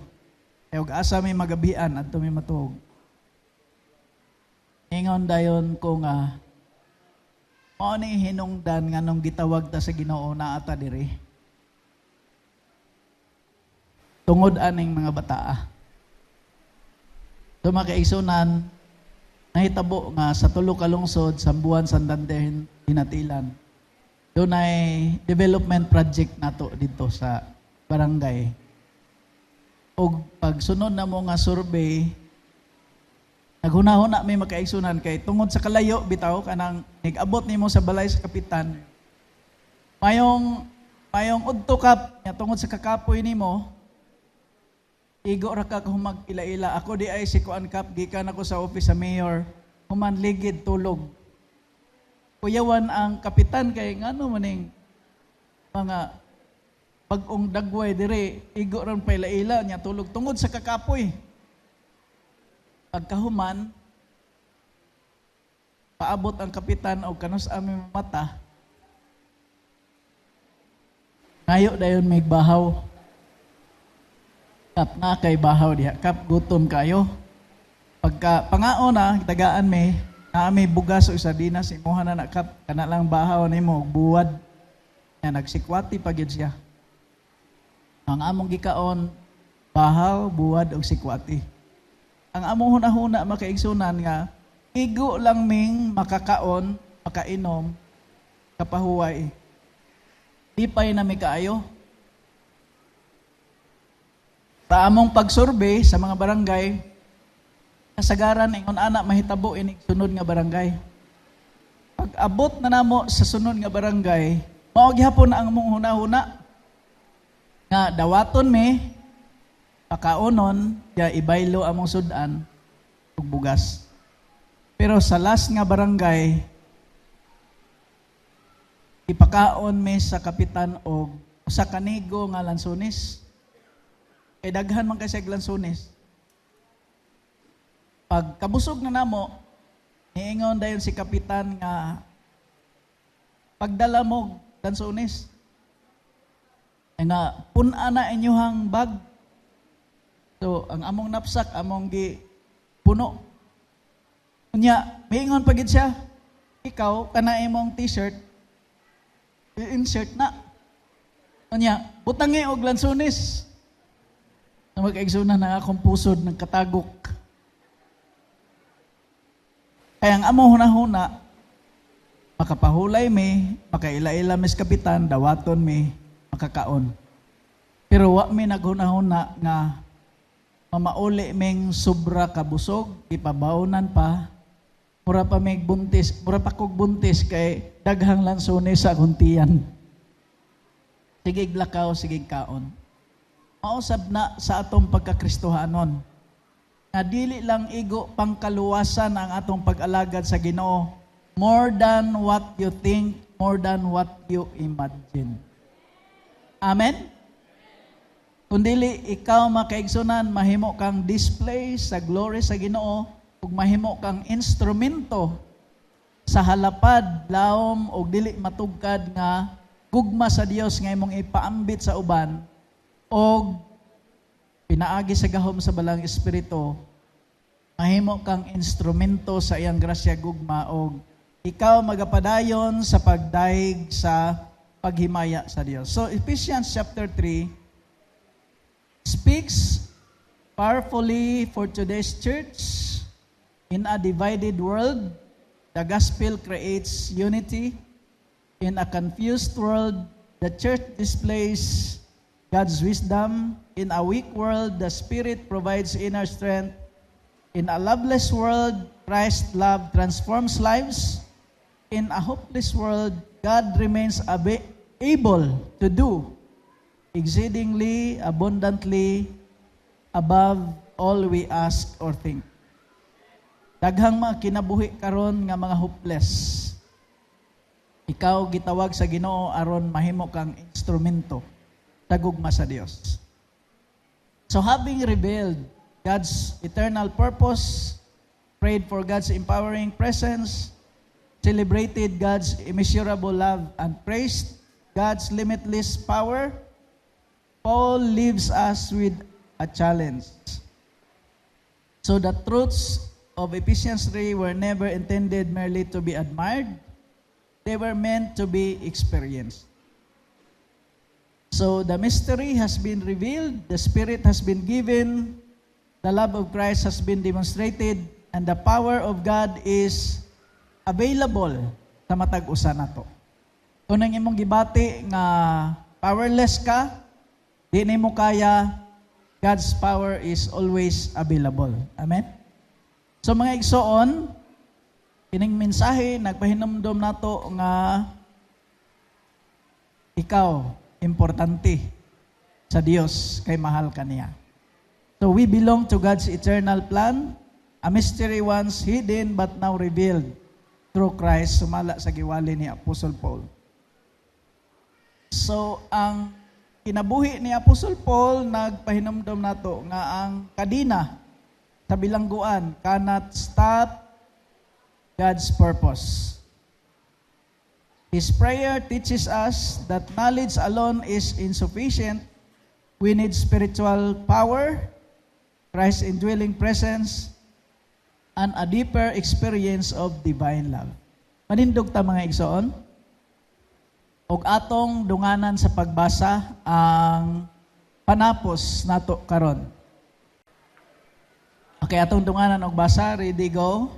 E og asa may magabian, adto may matuog. Ingon dayon ko nga, mao ni hinungdan nga nung gitawag ta sa Ginoo na ata diri. Tungod aning mga bataa. So makaigsunan, nahitabo nga sa 3 ka lungsod, Sambuan, Santander, Hinatilan. Doon ay development project nato dito sa barangay. O pagsunod na mo nga survey, naghuna-huna may makaigsunan kay tungod sa kalayo bitaw kanang nigabot nimo sa balay sa kapitan. Mayong udto kap nya tungod sa kakapoy nimo. Igo ra ka humag ila-ila. Ako di ay si kuan kap gikan ako sa office sa mayor. Human ligid tulog. Kuyawan ang kapitan kay ngano maning mga pag-ong dagway dire igo ron pa ila-ila nya tulog tungod sa kakapoy. Pagkahuman, paabot ang kapitan o kanus aming mata, ngayo dayon may bahaw. Kap na kay bahaw diha, kap gutom kayo. Pagka pangaon na, tagaan may, na may bugas o sardinas, imuha na kap, kana lang bahaw nimo buwad. Yan, nagsikwati pa gyud siya. Ang among gikaon, bahaw, buwad o sikwati. Ang among hunahuna makaigsunan nga, igo lang ming makakaon, makainom, kapahuway. Di pa'y na may kaayo. Sa among pag-survey sa mga barangay, kasagaran ingon anak mahitabo ining sunod nga barangay. Pag abot na namo sa sunod nga barangay, mao gihapon ang among hunahuna nga dawaton mi pakaonon ya ibaylo among sudan ug bugas. Pero sa last nga barangay, ipakaon mi sa kapitan og sa kanigo nga lansones. Kay daghan man kasi lansones. Pag kabusog na namo, niingon dayon si kapitan nga pagdala mo lansones. Nga pun-a na inyuhang bag. So ang among napsak among gi puno. Unya, miingon pagid siya. Ikaw kana imong t-shirt i-insert na. Unya, butangi og lansones. Na mag-igsunan na akong pusod ng katagok. Kaya ang among hunahuna, makapahulay mi, makaila-ila mis kapitan, dawaton mi, makakaon. Pero wa mi naghunahuna nga mamauli ming sobra kabusog, ipabaunan pa, mura pa mig buntis, mura pa kog buntis kay daghang lansones sa kuntian. Sige glakaw, sige kaon. Mausab na sa atong pagkakristohanon. Nga dili lang igo pangkaluwasan ang atong pag-alagad sa Ginoo. More than what you think, more than what you imagine. Amen? Kundili ikaw makaigsunan, mahimo kang display sa glory sa Ginoo ug mahimo kang instrumento sa halapad, lawom ug dili matugkad nga gugma sa Dios nga imong ipaambit sa uban og pinaagi sa gahom sa balang espiritu, mahimo kang instrumento sa iyang grasya gugma og ikaw magapadayon sa pagdaig sa paghimaya sa Dios. So Ephesians chapter 3 speaks powerfully for today's church. In a divided world, the gospel creates unity. In a confused world, the church displays God's wisdom. In a weak world, the Spirit provides inner strength. In a loveless world, Christ's love transforms lives. In a hopeless world, God remains able to do exceedingly abundantly above all we ask or think. Daghang mga kinabuhi karon nga mga hopeless. Ikaw gitawag sa Ginoo aron mahimo kang instrumento tagugma sa Dios. So having revealed God's eternal purpose, prayed for God's empowering presence, celebrated God's immeasurable love, and praised God's limitless power, Paul leaves us with a challenge. So the truths of Ephesians 3 were never intended merely to be admired. They were meant to be experienced. So the mystery has been revealed, the Spirit has been given, the love of Christ has been demonstrated, and the power of God is available sa matag usa nato. Kung nang imong gibati nga powerless ka, di nimo kaya, God's power is always available. Amen? So mga igsoon, kining mensahe nagpahinumdom nato nga ikaw importante sa Dios kay mahal ka niya. So we belong to God's eternal plan, a mystery once hidden but now revealed through Christ, sumala sa giwali ni Apostle Paul. So ang kinabuhi ni Apostle Paul nagpahinumdom nato nga ang kadina sa bilangguan cannot stop God's purpose. His prayer teaches us that knowledge alone is insufficient. We need spiritual power, Christ's indwelling presence, and a deeper experience of divine love. Manindog ta mga igsoon. Og atong dunganan sa pagbasa ang panapos nato karon. Okay, atong dunganan og basa. Ready, go.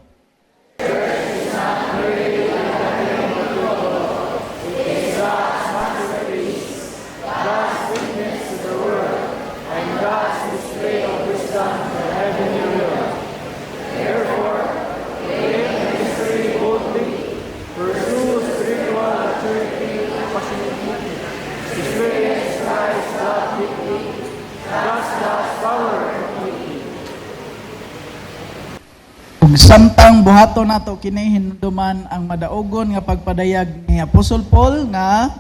Ug samtang buhaton nato kini hinduman ang madaugon nga pagpadayag ni Apostol Paul nga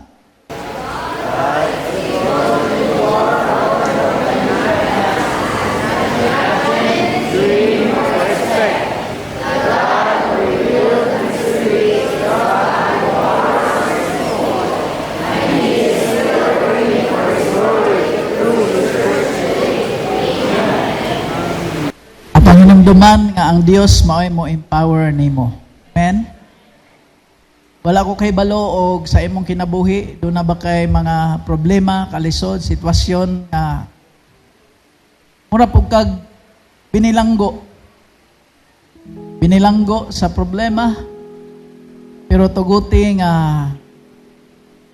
duman nga ang Dios mao'y mo empower nimo. Amen. Wala ko kay balo og sa imong kinabuhi do na ba kay mga problema, kalisod, sitwasyon nga mura pug kag binilanggo sa problema, pero tuguti nga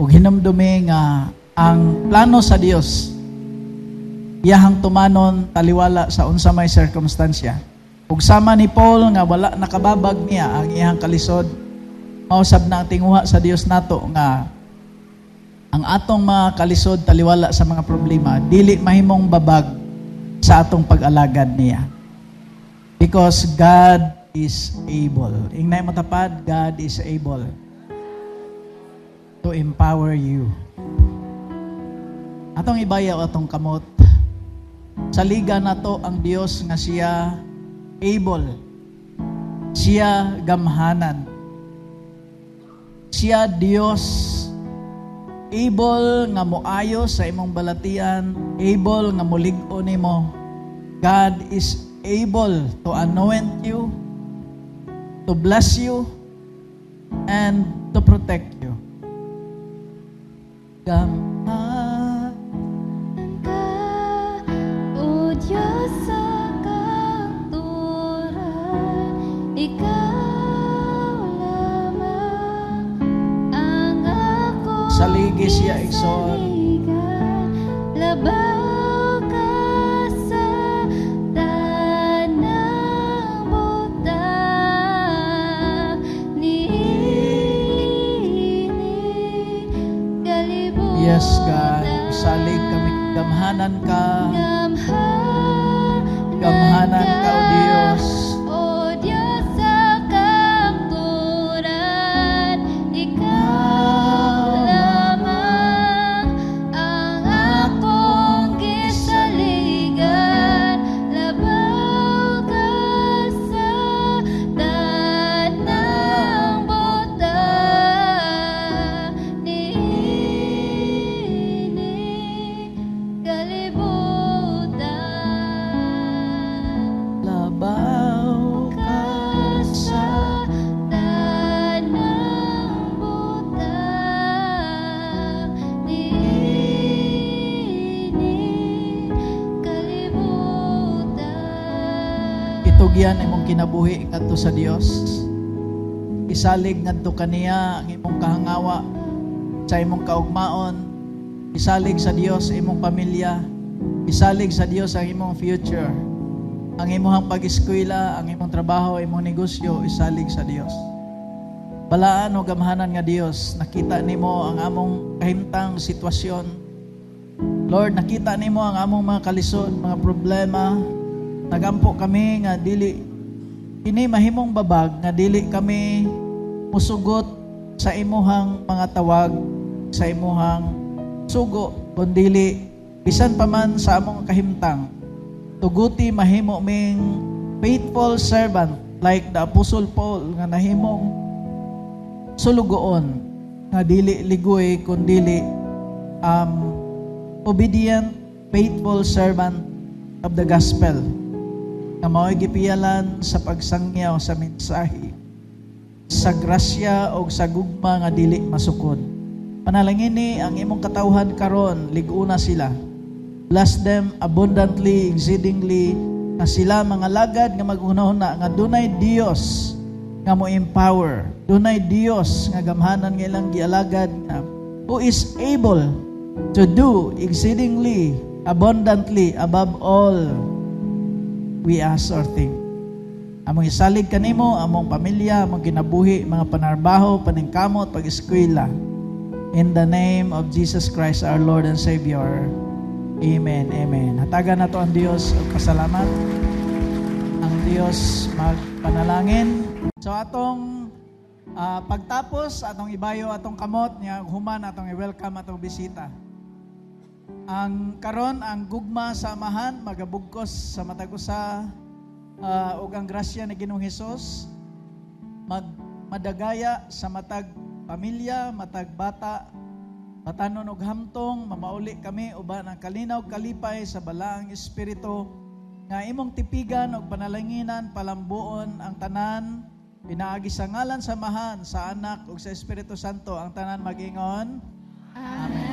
ug hinumdumi nga ang plano sa Dios iyahang tumanon taliwala sa unsa may circumstansya. Ug sama ni Paul nga wala nakababag niya ang iyang kalisod, mausab na ang tinguha sa Dios nato nga ang atong mga kalisod taliwala sa mga problema dili mahimong babag sa atong pag-alagad niya. Because God is able. Ingnay matapad, God is able to empower you. Atong ibayaw atong kamot. Sa liga nato ang Dios nga siya able. Siya gamhanan. Siya Dios able nga moayo sa imong balatian, able nga mulig-o nimo. God is able to anoint you, to bless you, and to protect you. Gamhanan ka, O Diyos sa katuran, Ikaw lamang ang akong Saligi siya, Ikson. isaligan. Labaw ka sa tanang butang, niinig kalibutan. Yes, God. Salig kami. Gamhanan ka. Gamhanan ka, O Diyos. O Diyos sa katuran, Ikaw lamang ang akong gisaligan. Labaw ka sa tanang butang, niinig kalibutan. Labaw ka sa tanang butang, niinig kalibutan. itugyan imong kinabuhi ngadto sa Dios. Isalig ngadto kaniya ang imong kahangawa sa imong kaugmaon. Isalig sa Dios imong pamilya. Isalig sa Dios ang imong future. Ang imong pag-eskwela, ang imong trabaho, imong negosyo, isalig sa Dios. Balaan o gamhanan nga Dios, nakita nimo ang among kahimtang sitwasyon. Lord, nakita nimo ang among mga kalisod, mga problema. Nagampo kami nga dili kini mahimong babag nga dili kami musugot sa imuhang mga tawag, sa imuhang sugo, kundili bisan pa man sa among kahimtang. Tuguti mahimo ming faithful servant like the Apostle Paul nga nahimong sulugoon nga dili ligoy kundi obedient, faithful servant of the gospel nga mao'y gipiyalan sa pagsangyaw sa mensahe, sa grasya o sa gugma nga dili masukod. Panalangin ni ang imong katawhan karon, liguna sila. Bless them abundantly, exceedingly, nga sila mga lagad nga maghunahuna nga dunay Dios nga mo empower, dunay Dios nga gamhanan nga ilang gialagad nga who is able to do exceedingly abundantly above all we ask or think. Among isalig kanimo, among pamilya, among kinabuhi, mga panarbaho, paningkamot, pag-eskwela. In the name of Jesus Christ, our Lord and Savior. Amen, amen. Hatagan na to ang Diyos at pasalamat. Ang Diyos magpanalangin. So atong pagtapos, atong ibayo, atong kamot, niya human, atong i-welcome, atong bisita. Ang karon, ang gugma sa amahan, magabugkos sa matag-usa, ug ang grasya ni Ginoong Hesus, madagaya sa matag pamilya, matag bata, patanon og hamtong, mamauli kami uban ang kalinaw kalipay sa balaang espiritu nga imong tipigan og panalanginan, palambuon ang tanan, pinaagi sa ngalan samahan sa Anak ug sa Espiritu Santo ang tanan mag-ingon. Amen.